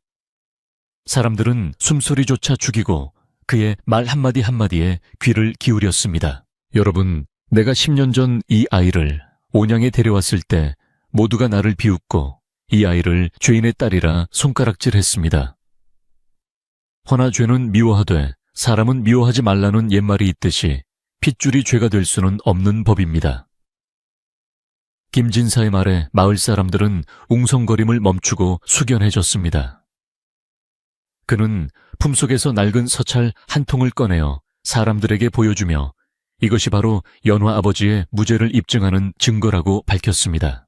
사람들은 숨소리조차 죽이고 그의 말 한마디 한마디에 귀를 기울였습니다. 여러분, 내가 10년 전 이 아이를 온양에 데려왔을 때 모두가 나를 비웃고 이 아이를 죄인의 딸이라 손가락질했습니다. 허나 죄는 미워하되 사람은 미워하지 말라는 옛말이 있듯이 핏줄이 죄가 될 수는 없는 법입니다. 김진사의 말에 마을 사람들은 웅성거림을 멈추고 숙연해졌습니다. 그는 품속에서 낡은 서찰 한 통을 꺼내어 사람들에게 보여주며 이것이 바로 연화 아버지의 무죄를 입증하는 증거라고 밝혔습니다.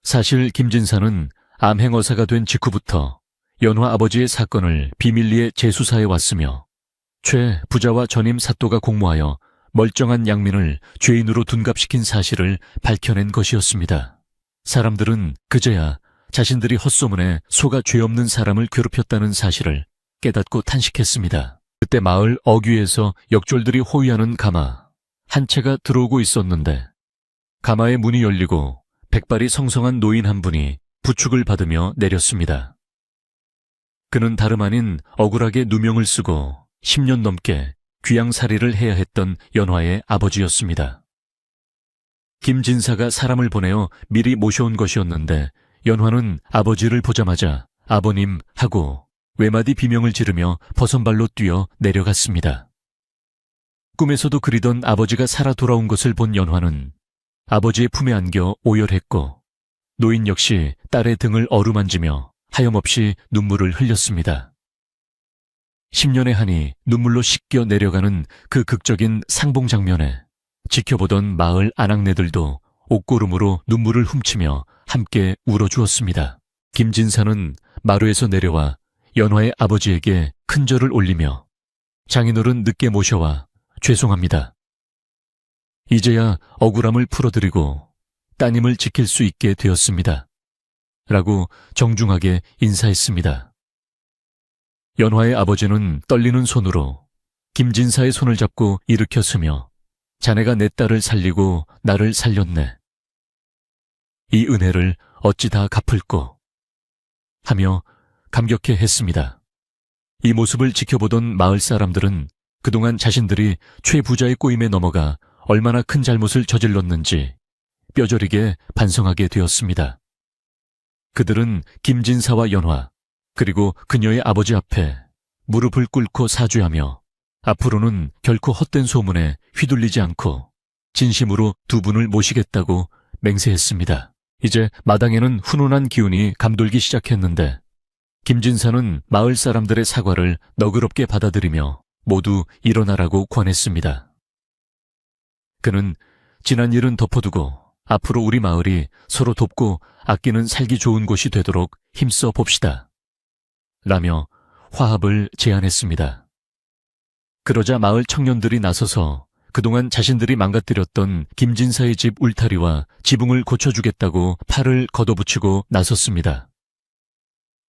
사실 김진사는 암행어사가 된 직후부터 연화 아버지의 사건을 비밀리에 재수사해 왔으며 최 부자와 전임 사또가 공모하여 멀쩡한 양민을 죄인으로 둔갑시킨 사실을 밝혀낸 것이었습니다. 사람들은 그제야 자신들이 헛소문에 소가 죄 없는 사람을 괴롭혔다는 사실을 깨닫고 탄식했습니다. 그때 마을 어귀에서 역졸들이 호위하는 가마 한 채가 들어오고 있었는데 가마의 문이 열리고 백발이 성성한 노인 한 분이 부축을 받으며 내렸습니다. 그는 다름 아닌 억울하게 누명을 쓰고 10년 넘게 귀양살이를 해야 했던 연화의 아버지였습니다. 김진사가 사람을 보내어 미리 모셔온 것이었는데 연화는 아버지를 보자마자 아버님 하고 외마디 비명을 지르며 버선발로 뛰어 내려갔습니다. 꿈에서도 그리던 아버지가 살아 돌아온 것을 본 연화는 아버지의 품에 안겨 오열했고 노인 역시 딸의 등을 어루만지며 하염없이 눈물을 흘렸습니다. 10년의 한이 눈물로 씻겨 내려가는 그 극적인 상봉 장면에 지켜보던 마을 아낙네들도 옥고름으로 눈물을 훔치며 함께 울어주었습니다. 김진사는 마루에서 내려와 연화의 아버지에게 큰 절을 올리며 장인어른 늦게 모셔와 죄송합니다. 이제야 억울함을 풀어드리고 따님을 지킬 수 있게 되었습니다. 라고 정중하게 인사했습니다. 연화의 아버지는 떨리는 손으로 김진사의 손을 잡고 일으켰으며 자네가 내 딸을 살리고 나를 살렸네. 이 은혜를 어찌 다 갚을꼬 하며 감격해 했습니다. 이 모습을 지켜보던 마을 사람들은 그동안 자신들이 최부자의 꼬임에 넘어가 얼마나 큰 잘못을 저질렀는지 뼈저리게 반성하게 되었습니다. 그들은 김진사와 연화 그리고 그녀의 아버지 앞에 무릎을 꿇고 사죄하며 앞으로는 결코 헛된 소문에 휘둘리지 않고 진심으로 두 분을 모시겠다고 맹세했습니다. 이제 마당에는 훈훈한 기운이 감돌기 시작했는데 김진사는 마을 사람들의 사과를 너그럽게 받아들이며 모두 일어나라고 권했습니다. 그는 지난 일은 덮어두고 앞으로 우리 마을이 서로 돕고 아끼는 살기 좋은 곳이 되도록 힘써 봅시다. 라며 화합을 제안했습니다. 그러자 마을 청년들이 나서서 그동안 자신들이 망가뜨렸던 김진사의 집 울타리와 지붕을 고쳐주겠다고 팔을 걷어붙이고 나섰습니다.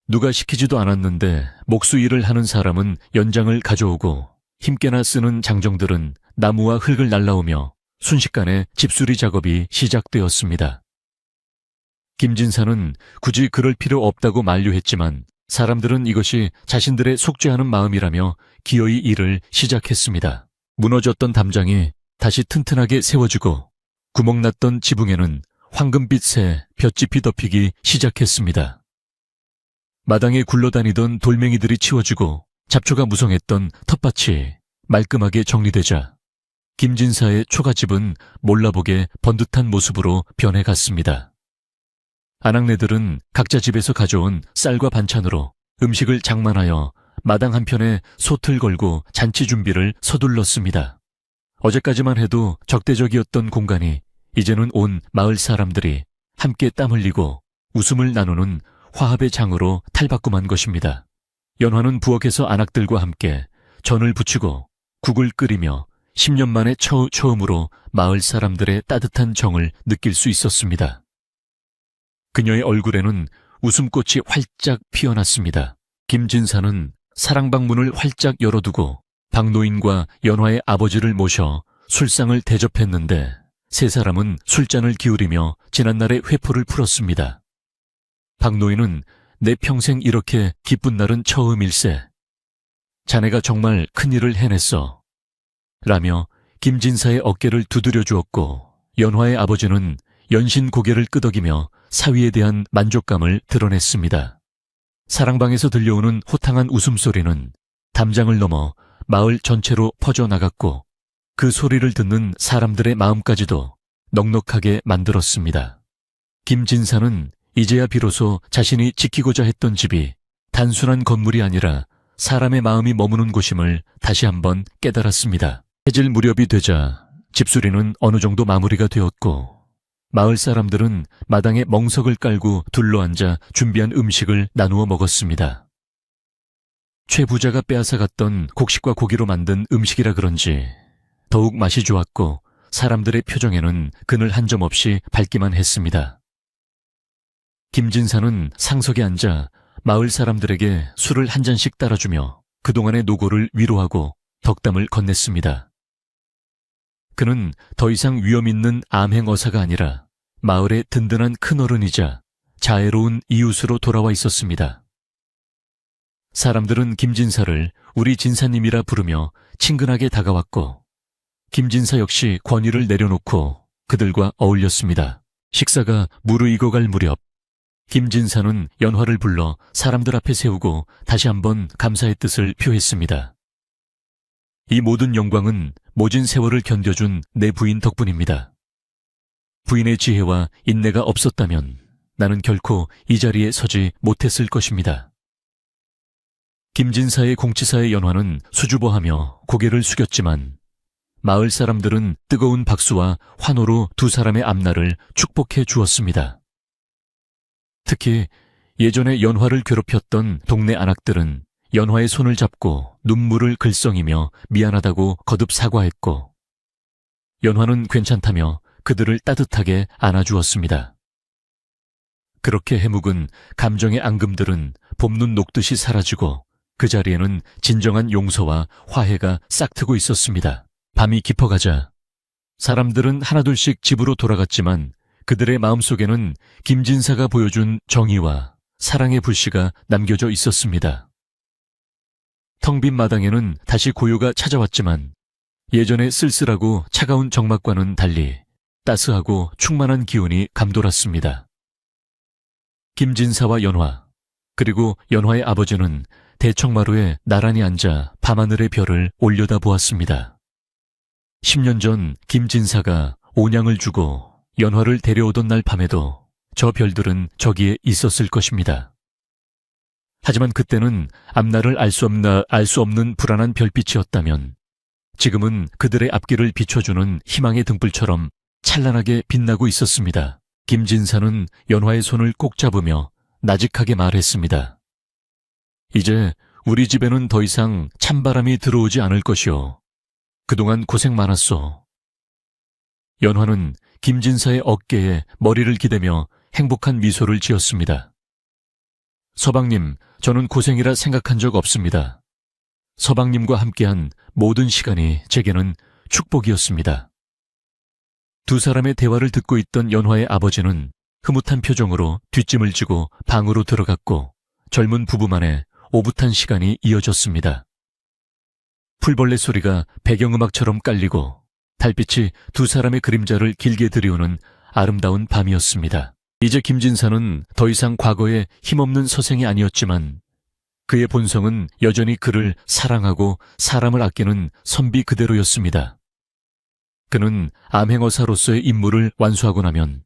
누가 시키지도 않았는데 목수 일을 하는 사람은 연장을 가져오고 힘께나 쓰는 장정들은 나무와 흙을 날라오며 순식간에 집수리 작업이 시작되었습니다. 김진사는 굳이 그럴 필요 없다고 만류했지만 사람들은 이것이 자신들의 속죄하는 마음이라며 기어이 일을 시작했습니다. 무너졌던 담장이 다시 튼튼하게 세워지고 구멍났던 지붕에는 황금빛의 볏짚이 덮이기 시작했습니다. 마당에 굴러다니던 돌멩이들이 치워지고 잡초가 무성했던 텃밭이 말끔하게 정리되자 김진사의 초가집은 몰라보게 번듯한 모습으로 변해갔습니다. 아낙네들은 각자 집에서 가져온 쌀과 반찬으로 음식을 장만하여 마당 한편에 솥을 걸고 잔치 준비를 서둘렀습니다. 어제까지만 해도 적대적이었던 공간이 이제는 온 마을 사람들이 함께 땀 흘리고 웃음을 나누는 화합의 장으로 탈바꿈한 것입니다. 연화는 부엌에서 아낙들과 함께 전을 부치고 국을 끓이며 10년 만에 처음으로 마을 사람들의 따뜻한 정을 느낄 수 있었습니다. 그녀의 얼굴에는 웃음꽃이 활짝 피어났습니다. 김진사는 사랑방문을 활짝 열어두고 박노인과 연화의 아버지를 모셔 술상을 대접했는데 세 사람은 술잔을 기울이며 지난날의 회포를 풀었습니다. 박노인은 내 평생 이렇게 기쁜 날은 처음일세. 자네가 정말 큰일을 해냈어. 라며 김진사의 어깨를 두드려 주었고 연화의 아버지는 연신 고개를 끄덕이며 사위에 대한 만족감을 드러냈습니다. 사랑방에서 들려오는 호탕한 웃음소리는 담장을 넘어 마을 전체로 퍼져나갔고 그 소리를 듣는 사람들의 마음까지도 넉넉하게 만들었습니다. 김진사는 이제야 비로소 자신이 지키고자 했던 집이 단순한 건물이 아니라 사람의 마음이 머무는 곳임을 다시 한번 깨달았습니다. 해질 무렵이 되자 집수리는 어느 정도 마무리가 되었고 마을 사람들은 마당에 멍석을 깔고 둘러앉아 준비한 음식을 나누어 먹었습니다. 최 부자가 빼앗아갔던 곡식과 고기로 만든 음식이라 그런지 더욱 맛이 좋았고 사람들의 표정에는 그늘 한 점 없이 밝기만 했습니다. 김진사는 상석에 앉아 마을 사람들에게 술을 한 잔씩 따라주며 그동안의 노고를 위로하고 덕담을 건넸습니다. 그는 더 이상 위험 있는 암행어사가 아니라 마을의 든든한 큰어른이자 자애로운 이웃으로 돌아와 있었습니다. 사람들은 김진사를 우리 진사님이라 부르며 친근하게 다가왔고 김진사 역시 권위를 내려놓고 그들과 어울렸습니다. 식사가 무르익어갈 무렵 김진사는 연화를 불러 사람들 앞에 세우고 다시 한번 감사의 뜻을 표했습니다. 이 모든 영광은 모진 세월을 견뎌준 내 부인 덕분입니다. 부인의 지혜와 인내가 없었다면 나는 결코 이 자리에 서지 못했을 것입니다. 김진사의 공치사의 연화는 수줍어하며 고개를 숙였지만 마을 사람들은 뜨거운 박수와 환호로 두 사람의 앞날을 축복해 주었습니다. 특히 예전에 연화를 괴롭혔던 동네 아낙들은 연화의 손을 잡고 눈물을 글썽이며 미안하다고 거듭 사과했고 연화는 괜찮다며 그들을 따뜻하게 안아주었습니다. 그렇게 해묵은 감정의 앙금들은 봄눈 녹듯이 사라지고 그 자리에는 진정한 용서와 화해가 싹트고 있었습니다. 밤이 깊어가자 사람들은 하나둘씩 집으로 돌아갔지만 그들의 마음속에는 김진사가 보여준 정의와 사랑의 불씨가 남겨져 있었습니다. 텅 빈 마당에는 다시 고요가 찾아왔지만 예전의 쓸쓸하고 차가운 정막과는 달리 따스하고 충만한 기운이 감돌았습니다. 김진사와 연화, 그리고 연화의 아버지는 대청마루에 나란히 앉아 밤하늘의 별을 올려다보았습니다. 10년 전 김진사가 온양을 주고 연화를 데려오던 날 밤에도 저 별들은 저기에 있었을 것입니다. 하지만 그때는 앞날을 알 수 없는 불안한 별빛이었다면 지금은 그들의 앞길을 비춰주는 희망의 등불처럼 찬란하게 빛나고 있었습니다. 김진사는 연화의 손을 꼭 잡으며 나직하게 말했습니다. 이제 우리 집에는 더 이상 찬바람이 들어오지 않을 것이오. 그동안 고생 많았소. 연화는 김진사의 어깨에 머리를 기대며 행복한 미소를 지었습니다. 서방님, 저는 고생이라 생각한 적 없습니다. 서방님과 함께한 모든 시간이 제게는 축복이었습니다. 두 사람의 대화를 듣고 있던 연화의 아버지는 흐뭇한 표정으로 뒷짐을 지고 방으로 들어갔고 젊은 부부만의 오붓한 시간이 이어졌습니다. 풀벌레 소리가 배경음악처럼 깔리고 달빛이 두 사람의 그림자를 길게 들이우는 아름다운 밤이었습니다. 이제 김진사는 더 이상 과거의 힘없는 서생이 아니었지만 그의 본성은 여전히 그를 사랑하고 사람을 아끼는 선비 그대로였습니다. 그는 암행어사로서의 임무를 완수하고 나면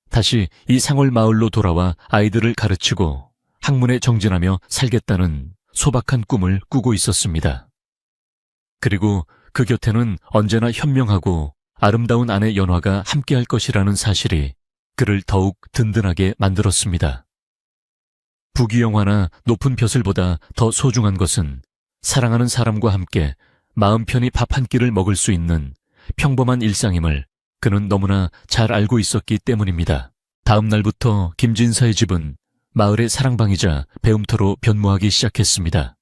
다시 이 상월 마을로 돌아와 아이들을 가르치고 학문에 정진하며 살겠다는 소박한 꿈을 꾸고 있었습니다. 그리고 그 곁에는 언제나 현명하고 아름다운 아내 연화가 함께할 것이라는 사실이 그를 더욱 든든하게 만들었습니다. 부귀영화나 높은 벼슬보다 더 소중한 것은 사랑하는 사람과 함께 마음 편히 밥 한 끼를 먹을 수 있는 평범한 일상임을 그는 너무나 잘 알고 있었기 때문입니다. 다음 날부터 김진사의 집은 마을의 사랑방이자 배움터로 변모하기 시작했습니다.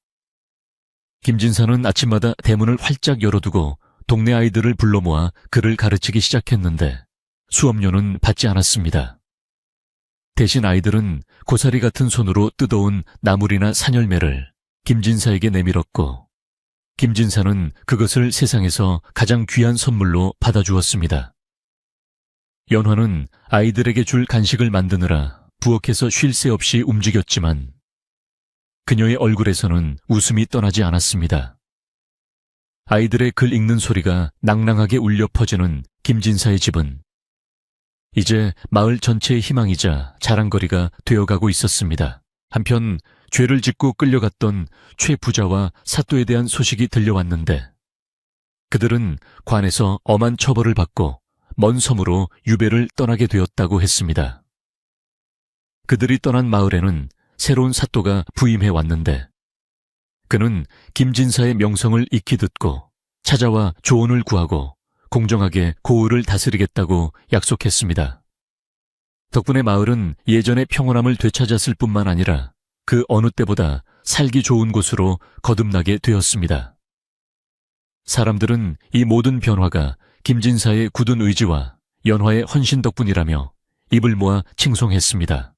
김진사는 아침마다 대문을 활짝 열어두고 동네 아이들을 불러 모아 그를 가르치기 시작했는데 수업료는 받지 않았습니다. 대신 아이들은 고사리 같은 손으로 뜯어온 나물이나 산열매를 김진사에게 내밀었고 김진사는 그것을 세상에서 가장 귀한 선물로 받아주었습니다. 연화는 아이들에게 줄 간식을 만드느라 부엌에서 쉴 새 없이 움직였지만 그녀의 얼굴에서는 웃음이 떠나지 않았습니다. 아이들의 글 읽는 소리가 낭랑하게 울려 퍼지는 김진사의 집은 이제 마을 전체의 희망이자 자랑거리가 되어가고 있었습니다. 한편 죄를 짓고 끌려갔던 최 부자와 사또에 대한 소식이 들려왔는데 그들은 관에서 엄한 처벌을 받고 먼 섬으로 유배를 떠나게 되었다고 했습니다. 그들이 떠난 마을에는 새로운 사또가 부임해 왔는데 그는 김진사의 명성을 익히 듣고 찾아와 조언을 구하고 공정하게 고을을 다스리겠다고 약속했습니다. 덕분에 마을은 예전의 평온함을 되찾았을 뿐만 아니라 그 어느 때보다 살기 좋은 곳으로 거듭나게 되었습니다. 사람들은 이 모든 변화가 김진사의 굳은 의지와 연화의 헌신 덕분이라며 입을 모아 칭송했습니다.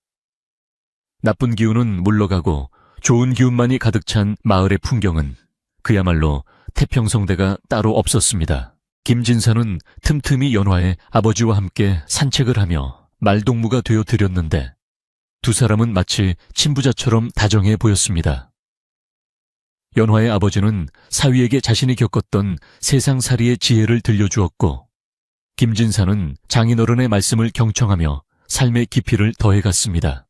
나쁜 기운은 물러가고 좋은 기운만이 가득 찬 마을의 풍경은 그야말로 태평성대가 따로 없었습니다. 김진사는 틈틈이 연화의 아버지와 함께 산책을 하며 말동무가 되어 드렸는데 두 사람은 마치 친부자처럼 다정해 보였습니다. 연화의 아버지는 사위에게 자신이 겪었던 세상살이의 지혜를 들려주었고 김진사는 장인어른의 말씀을 경청하며 삶의 깊이를 더해갔습니다.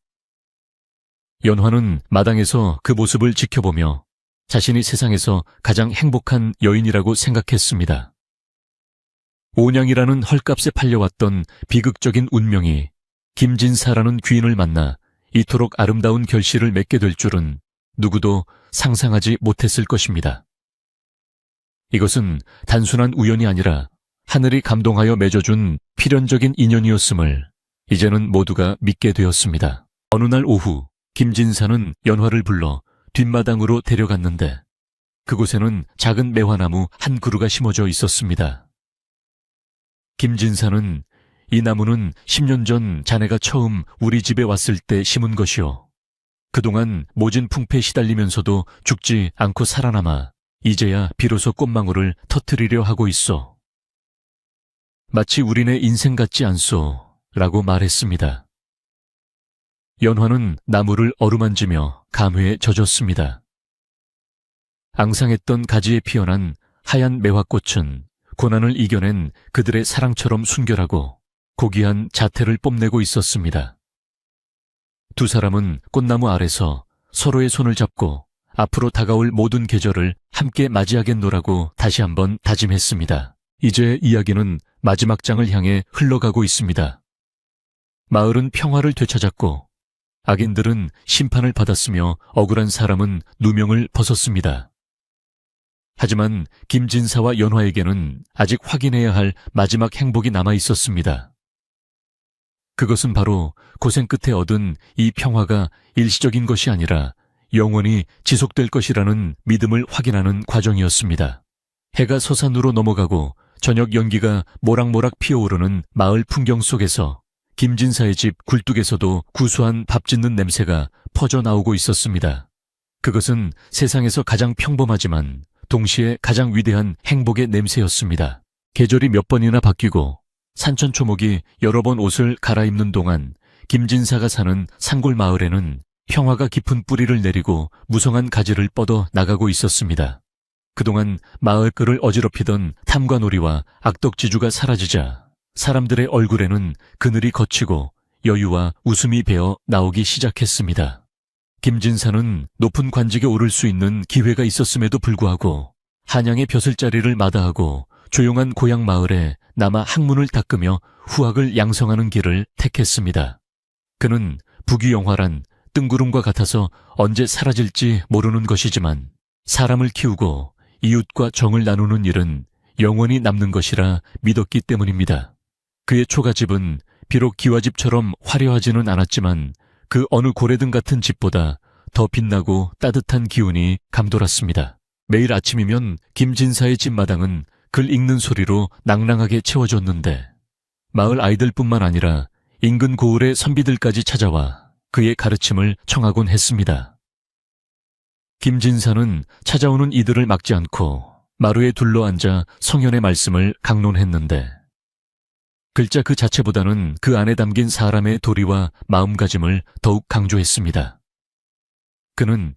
연화는 마당에서 그 모습을 지켜보며 자신이 세상에서 가장 행복한 여인이라고 생각했습니다. 온양이라는 헐값에 팔려왔던 비극적인 운명이 김진사라는 귀인을 만나 이토록 아름다운 결실을 맺게 될 줄은 누구도 상상하지 못했을 것입니다. 이것은 단순한 우연이 아니라 하늘이 감동하여 맺어준 필연적인 인연이었음을 이제는 모두가 믿게 되었습니다. 어느 날 오후 김진사는 연화를 불러 뒷마당으로 데려갔는데 그곳에는 작은 매화나무 한 그루가 심어져 있었습니다. 김진사는 이 나무는 10년 전 자네가 처음 우리 집에 왔을 때 심은 것이오. 그동안 모진 풍패에 시달리면서도 죽지 않고 살아남아 이제야 비로소 꽃망울을 터뜨리려 하고 있어. 마치 우리네 인생 같지 않소? 라고 말했습니다. 연화는 나무를 어루만지며 감회에 젖었습니다. 앙상했던 가지에 피어난 하얀 매화꽃은 고난을 이겨낸 그들의 사랑처럼 순결하고 고귀한 자태를 뽐내고 있었습니다. 두 사람은 꽃나무 아래서 서로의 손을 잡고 앞으로 다가올 모든 계절을 함께 맞이하겠노라고 다시 한번 다짐했습니다. 이제 이야기는 마지막 장을 향해 흘러가고 있습니다. 마을은 평화를 되찾았고 악인들은 심판을 받았으며 억울한 사람은 누명을 벗었습니다. 하지만 김진사와 연화에게는 아직 확인해야 할 마지막 행복이 남아 있었습니다. 그것은 바로 고생 끝에 얻은 이 평화가 일시적인 것이 아니라 영원히 지속될 것이라는 믿음을 확인하는 과정이었습니다. 해가 서산으로 넘어가고 저녁 연기가 모락모락 피어오르는 마을 풍경 속에서 김진사의 집 굴뚝에서도 구수한 밥 짓는 냄새가 퍼져나오고 있었습니다. 그것은 세상에서 가장 평범하지만 동시에 가장 위대한 행복의 냄새였습니다. 계절이 몇 번이나 바뀌고 산천초목이 여러 번 옷을 갈아입는 동안 김진사가 사는 산골 마을에는 평화가 깊은 뿌리를 내리고 무성한 가지를 뻗어 나가고 있었습니다. 그동안 마을글을 어지럽히던 탐관오리와 악덕지주가 사라지자 사람들의 얼굴에는 그늘이 걷히고 여유와 웃음이 배어 나오기 시작했습니다. 김진사는 높은 관직에 오를 수 있는 기회가 있었음에도 불구하고 한양의 벼슬자리를 마다하고 조용한 고향 마을에 남아 학문을 닦으며 후학을 양성하는 길을 택했습니다. 그는 부귀영화란 뜬구름과 같아서 언제 사라질지 모르는 것이지만 사람을 키우고 이웃과 정을 나누는 일은 영원히 남는 것이라 믿었기 때문입니다. 그의 초가집은 비록 기와집처럼 화려하지는 않았지만 그 어느 고래등 같은 집보다 더 빛나고 따뜻한 기운이 감돌았습니다. 매일 아침이면 김진사의 집마당은 글 읽는 소리로 낭랑하게 채워졌는데 마을 아이들뿐만 아니라 인근 고을의 선비들까지 찾아와 그의 가르침을 청하곤 했습니다. 김진사는 찾아오는 이들을 막지 않고 마루에 둘러앉아 성현의 말씀을 강론했는데 글자 그 자체보다는 그 안에 담긴 사람의 도리와 마음가짐을 더욱 강조했습니다. 그는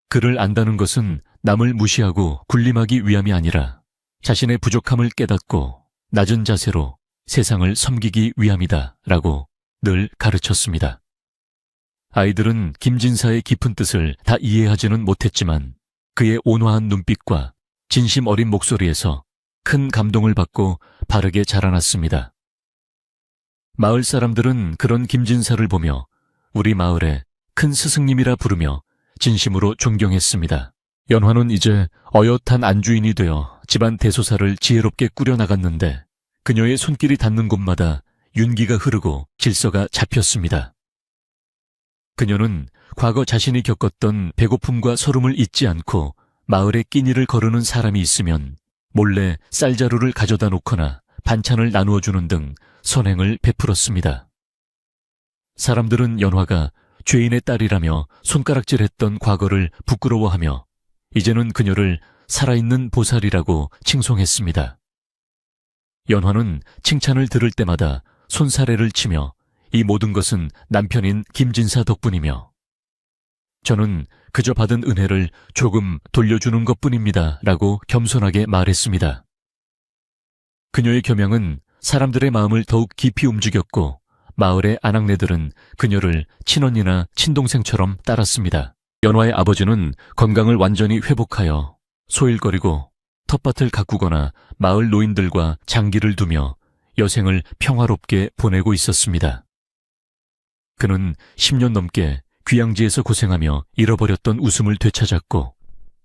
글을 안다는 것은 남을 무시하고 군림하기 위함이 아니라 자신의 부족함을 깨닫고 낮은 자세로 세상을 섬기기 위함이다 라고 늘 가르쳤습니다. 아이들은 김진사의 깊은 뜻을 다 이해하지는 못했지만 그의 온화한 눈빛과 진심 어린 목소리에서 큰 감동을 받고 바르게 자라났습니다. 마을 사람들은 그런 김진사를 보며 우리 마을의 큰 스승님이라 부르며 진심으로 존경했습니다. 연화는 이제 어엿한 안주인이 되어 집안 대소사를 지혜롭게 꾸려나갔는데 그녀의 손길이 닿는 곳마다 윤기가 흐르고 질서가 잡혔습니다. 그녀는 과거 자신이 겪었던 배고픔과 서름을 잊지 않고 마을에 끼니를 거르는 사람이 있으면 몰래 쌀자루를 가져다 놓거나 반찬을 나누어 주는 등 선행을 베풀었습니다. 사람들은 연화가 죄인의 딸이라며 손가락질했던 과거를 부끄러워하며 이제는 그녀를 살아있는 보살이라고 칭송했습니다. 연화는 칭찬을 들을 때마다 손사래를 치며 이 모든 것은 남편인 김진사 덕분이며 저는 그저 받은 은혜를 조금 돌려주는 것뿐입니다 라고 겸손하게 말했습니다. 그녀의 겸양은 사람들의 마음을 더욱 깊이 움직였고 마을의 아낙네들은 그녀를 친언니나 친동생처럼 따랐습니다. 연화의 아버지는 건강을 완전히 회복하여 소일거리고 텃밭을 가꾸거나 마을 노인들과 장기를 두며 여생을 평화롭게 보내고 있었습니다. 그는 10년 넘게 귀양지에서 고생하며 잃어버렸던 웃음을 되찾았고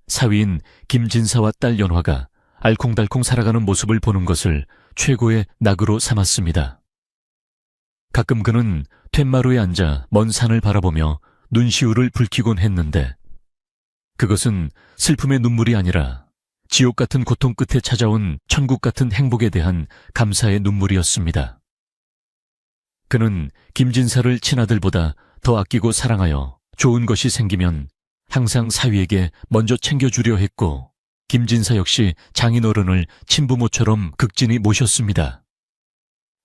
사위인 김진사와 딸 연화가 알콩달콩 살아가는 모습을 보는 것을 최고의 낙으로 삼았습니다. 가끔 그는 툇마루에 앉아 먼 산을 바라보며 눈시울을 붉히곤 했는데 그것은 슬픔의 눈물이 아니라 지옥 같은 고통 끝에 찾아온 천국 같은 행복에 대한 감사의 눈물이었습니다. 그는 김진사를 친아들보다 더 아끼고 사랑하여 좋은 것이 생기면 항상 사위에게 먼저 챙겨주려 했고 김진사 역시 장인어른을 친부모처럼 극진히 모셨습니다.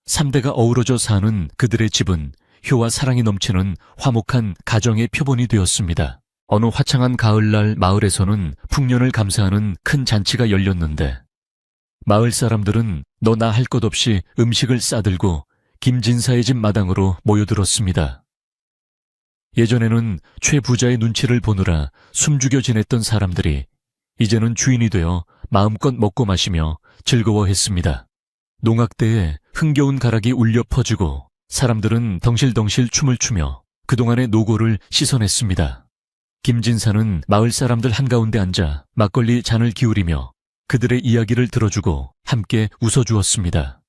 3대가 어우러져 사는 그들의 집은 효와 사랑이 넘치는 화목한 가정의 표본이 되었습니다. 어느 화창한 가을날 마을에서는 풍년을 감사하는 큰 잔치가 열렸는데 마을 사람들은 너나 할 것 없이 음식을 싸들고 김진사의 집 마당으로 모여들었습니다. 예전에는 최 부자의 눈치를 보느라 숨죽여 지냈던 사람들이 이제는 주인이 되어 마음껏 먹고 마시며 즐거워했습니다. 농악대에 흥겨운 가락이 울려 퍼지고 사람들은 덩실덩실 춤을 추며 그동안의 노고를 씻어냈습니다. 김진사는 마을 사람들 한가운데 앉아 막걸리 잔을 기울이며 그들의 이야기를 들어주고 함께 웃어주었습니다.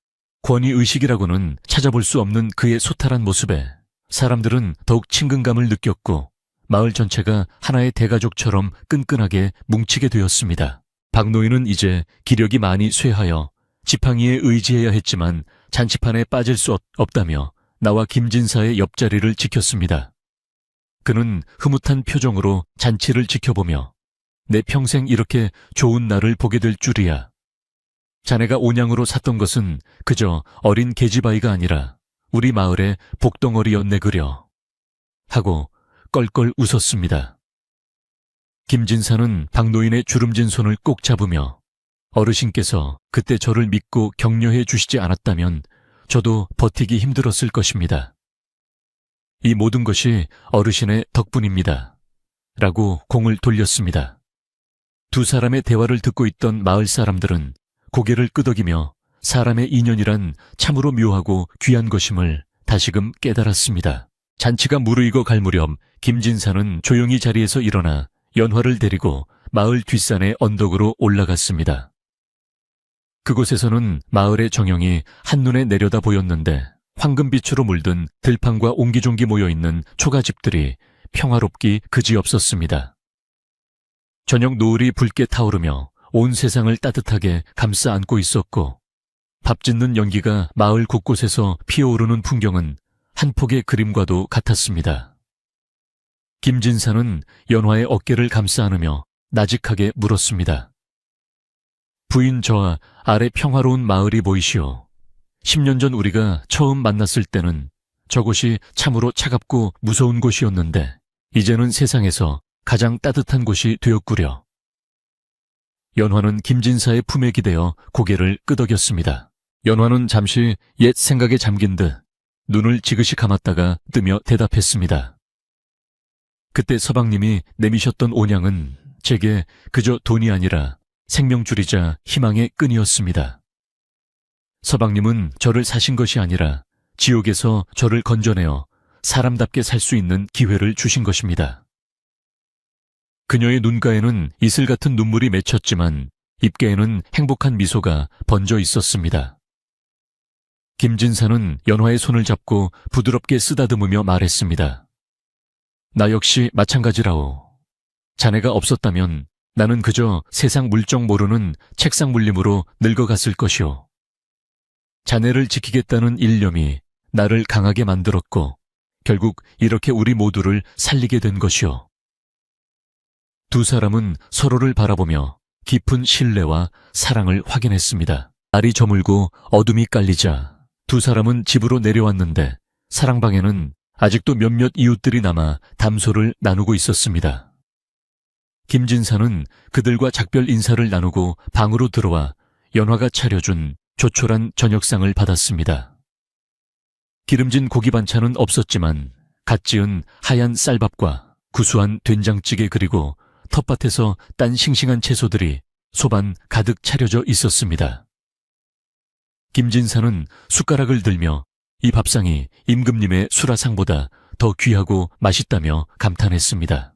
권위의식이라고는 찾아볼 수 없는 그의 소탈한 모습에 사람들은 더욱 친근감을 느꼈고 마을 전체가 하나의 대가족처럼 끈끈하게 뭉치게 되었습니다. 박노인은 이제 기력이 많이 쇠하여 지팡이에 의지해야 했지만 잔치판에 빠질 수 없다며 나와 김진사의 옆자리를 지켰습니다. 그는 흐뭇한 표정으로 잔치를 지켜보며 내 평생 이렇게 좋은 날을 보게 될 줄이야. 자네가 온양으로 샀던 것은 그저 어린 계집아이가 아니라 우리 마을의 복덩어리였네 그려. 하고 껄껄 웃었습니다. 김진사는 박노인의 주름진 손을 꼭 잡으며 어르신께서 그때 저를 믿고 격려해 주시지 않았다면 저도 버티기 힘들었을 것입니다. 이 모든 것이 어르신의 덕분입니다. 라고 공을 돌렸습니다. 두 사람의 대화를 듣고 있던 마을 사람들은 고개를 끄덕이며 사람의 인연이란 참으로 묘하고 귀한 것임을 다시금 깨달았습니다. 잔치가 무르익어 갈 무렵 김진사는 조용히 자리에서 일어나 연화를 데리고 마을 뒷산의 언덕으로 올라갔습니다. 그곳에서는 마을의 정영이 한눈에 내려다 보였는데 황금빛으로 물든 들판과 옹기종기 모여있는 초가집들이 평화롭기 그지없었습니다. 저녁 노을이 붉게 타오르며 온 세상을 따뜻하게 감싸 안고 있었고 밥 짓는 연기가 마을 곳곳에서 피어오르는 풍경은 한 폭의 그림과도 같았습니다. 김진사는 연화의 어깨를 감싸 안으며 나직하게 물었습니다. 부인 저와 아래 평화로운 마을이 보이시오. 10년 전 우리가 처음 만났을 때는 저곳이 참으로 차갑고 무서운 곳이었는데 이제는 세상에서 가장 따뜻한 곳이 되었구려. 연화는 김진사의 품에 기대어 고개를 끄덕였습니다. 연화는 잠시 옛 생각에 잠긴 듯 눈을 지그시 감았다가 뜨며 대답했습니다. 그때 서방님이 내미셨던 온양은 제게 그저 돈이 아니라 생명줄이자 희망의 끈이었습니다. 서방님은 저를 사신 것이 아니라 지옥에서 저를 건져내어 사람답게 살 수 있는 기회를 주신 것입니다. 그녀의 눈가에는 이슬 같은 눈물이 맺혔지만 입가에는 행복한 미소가 번져 있었습니다. 김진사는 연화의 손을 잡고 부드럽게 쓰다듬으며 말했습니다. 나 역시 마찬가지라오. 자네가 없었다면 나는 그저 세상 물정 모르는 책상 물림으로 늙어갔을 것이오. 자네를 지키겠다는 일념이 나를 강하게 만들었고 결국 이렇게 우리 모두를 살리게 된 것이오. 두 사람은 서로를 바라보며 깊은 신뢰와 사랑을 확인했습니다. 날이 저물고 어둠이 깔리자 두 사람은 집으로 내려왔는데 사랑방에는 아직도 몇몇 이웃들이 남아 담소를 나누고 있었습니다. 김진사는 그들과 작별 인사를 나누고 방으로 들어와 연화가 차려준 조촐한 저녁상을 받았습니다. 기름진 고기 반찬은 없었지만 갓 지은 하얀 쌀밥과 구수한 된장찌개 그리고 텃밭에서 딴 싱싱한 채소들이 소반 가득 차려져 있었습니다. 김진사는 숟가락을 들며 이 밥상이 임금님의 수라상보다 더 귀하고 맛있다며 감탄했습니다.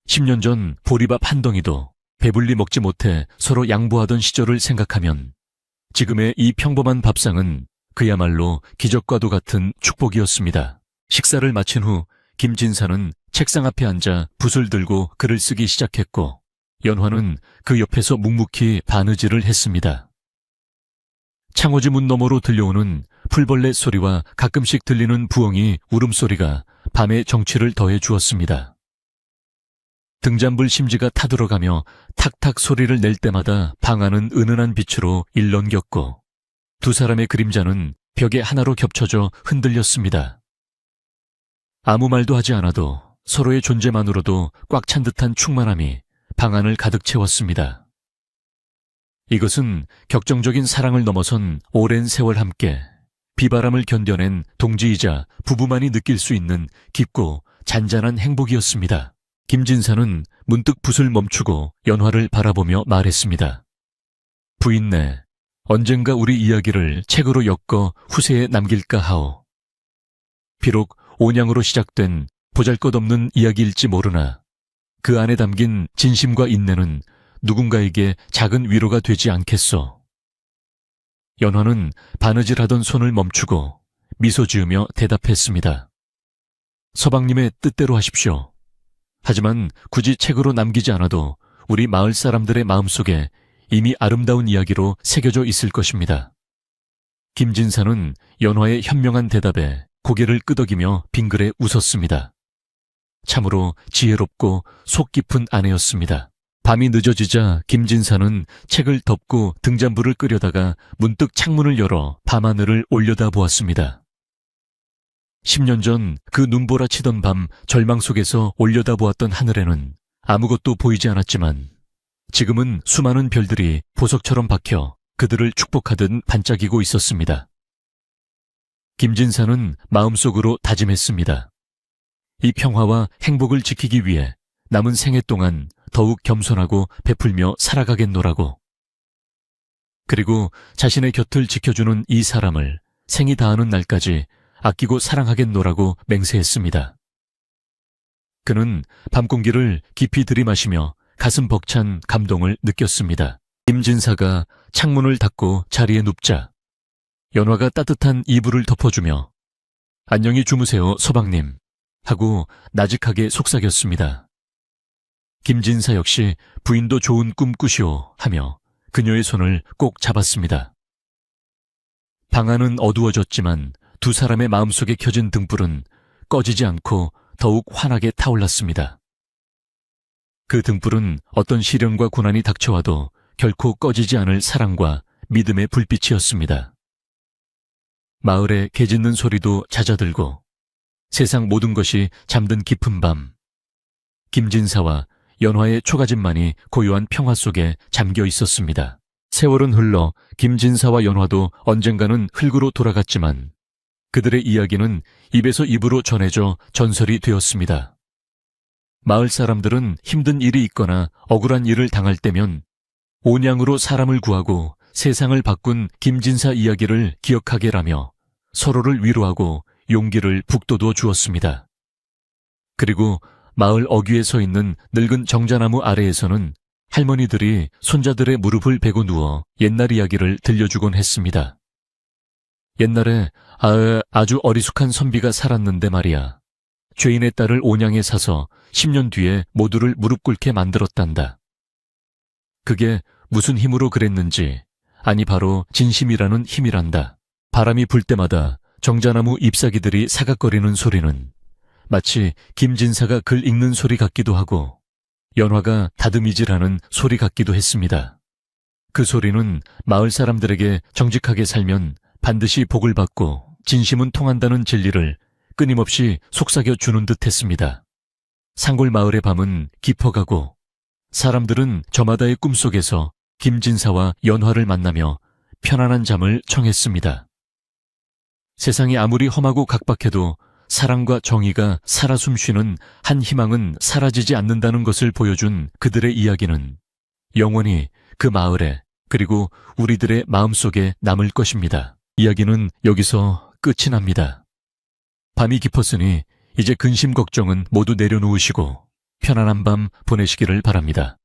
10년 전 보리밥 한 덩이도 배불리 먹지 못해 서로 양보하던 시절을 생각하면 지금의 이 평범한 밥상은 그야말로 기적과도 같은 축복이었습니다. 식사를 마친 후 김진사는 책상 앞에 앉아 붓을 들고 글을 쓰기 시작했고 연화는 그 옆에서 묵묵히 바느질을 했습니다. 창호지 문 너머로 들려오는 풀벌레 소리와 가끔씩 들리는 부엉이 울음소리가 밤의 정취를 더해 주었습니다. 등잔불 심지가 타들어가며 탁탁 소리를 낼 때마다 방 안은 은은한 빛으로 일렁겼고 두 사람의 그림자는 벽에 하나로 겹쳐져 흔들렸습니다. 아무 말도 하지 않아도 서로의 존재만으로도 꽉 찬 듯한 충만함이 방 안을 가득 채웠습니다. 이것은 격정적인 사랑을 넘어선 오랜 세월 함께 비바람을 견뎌낸 동지이자 부부만이 느낄 수 있는 깊고 잔잔한 행복이었습니다. 김진사는 문득 붓을 멈추고 연화를 바라보며 말했습니다. 부인네, 언젠가 우리 이야기를 책으로 엮어 후세에 남길까 하오. 비록 온양으로 시작된 보잘것없는 이야기일지 모르나 그 안에 담긴 진심과 인내는 누군가에게 작은 위로가 되지 않겠소. 연화는 바느질하던 손을 멈추고 미소 지으며 대답했습니다. 서방님의 뜻대로 하십시오. 하지만 굳이 책으로 남기지 않아도 우리 마을 사람들의 마음속에 이미 아름다운 이야기로 새겨져 있을 것입니다. 김진사는 연화의 현명한 대답에 고개를 끄덕이며 빙그레 웃었습니다. 참으로 지혜롭고 속 깊은 아내였습니다. 밤이 늦어지자 김진사는 책을 덮고 등잔불을 끄려다가 문득 창문을 열어 밤하늘을 올려다 보았습니다. 10년 전 그 눈보라치던 밤 절망 속에서 올려다 보았던 하늘에는 아무것도 보이지 않았지만 지금은 수많은 별들이 보석처럼 박혀 그들을 축복하듯 반짝이고 있었습니다. 김진사는 마음속으로 다짐했습니다. 이 평화와 행복을 지키기 위해 남은 생애 동안 더욱 겸손하고 베풀며 살아가겠노라고. 그리고 자신의 곁을 지켜주는 이 사람을 생이 다하는 날까지 아끼고 사랑하겠노라고 맹세했습니다. 그는 밤 공기를 깊이 들이마시며 가슴 벅찬 감동을 느꼈습니다. 김진사가 창문을 닫고 자리에 눕자 연화가 따뜻한 이불을 덮어주며 안녕히 주무세요, 서방님 하고 나직하게 속삭였습니다. 김진사 역시 부인도 좋은 꿈 꾸시오 하며 그녀의 손을 꼭 잡았습니다. 방 안은 어두워졌지만 두 사람의 마음속에 켜진 등불은 꺼지지 않고 더욱 환하게 타올랐습니다. 그 등불은 어떤 시련과 고난이 닥쳐와도 결코 꺼지지 않을 사랑과 믿음의 불빛이었습니다. 마을에 개 짖는 소리도 잦아들고 세상 모든 것이 잠든 깊은 밤, 김진사와 연화의 초가집만이 고요한 평화 속에 잠겨 있었습니다. 세월은 흘러 김진사와 연화도 언젠가는 흙으로 돌아갔지만 그들의 이야기는 입에서 입으로 전해져 전설이 되었습니다. 마을 사람들은 힘든 일이 있거나 억울한 일을 당할 때면 온양으로 사람을 구하고 세상을 바꾼 김진사 이야기를 기억하게라며 서로를 위로하고 용기를 북돋워 주었습니다. 그리고 마을 어귀에 서 있는 늙은 정자나무 아래에서는 할머니들이 손자들의 무릎을 베고 누워 옛날 이야기를 들려주곤 했습니다. 옛날에 아주 어리숙한 선비가 살았는데 말이야. 죄인의 딸을 온양에 사서 10년 뒤에 모두를 무릎 꿇게 만들었단다. 그게 무슨 힘으로 그랬는지, 아니 바로 진심이라는 힘이란다. 바람이 불 때마다 정자나무 잎사귀들이 사각거리는 소리는 마치 김진사가 글 읽는 소리 같기도 하고 연화가 다듬이질하는 소리 같기도 했습니다. 그 소리는 마을 사람들에게 정직하게 살면 반드시 복을 받고 진심은 통한다는 진리를 끊임없이 속삭여 주는 듯 했습니다. 상골 마을의 밤은 깊어가고 사람들은 저마다의 꿈속에서 김진사와 연화를 만나며 편안한 잠을 청했습니다. 세상이 아무리 험하고 각박해도 사랑과 정의가 살아 숨쉬는 한 희망은 사라지지 않는다는 것을 보여준 그들의 이야기는 영원히 그 마을에 그리고 우리들의 마음속에 남을 것입니다. 이야기는 여기서 끝이 납니다. 밤이 깊었으니 이제 근심 걱정은 모두 내려놓으시고 편안한 밤 보내시기를 바랍니다.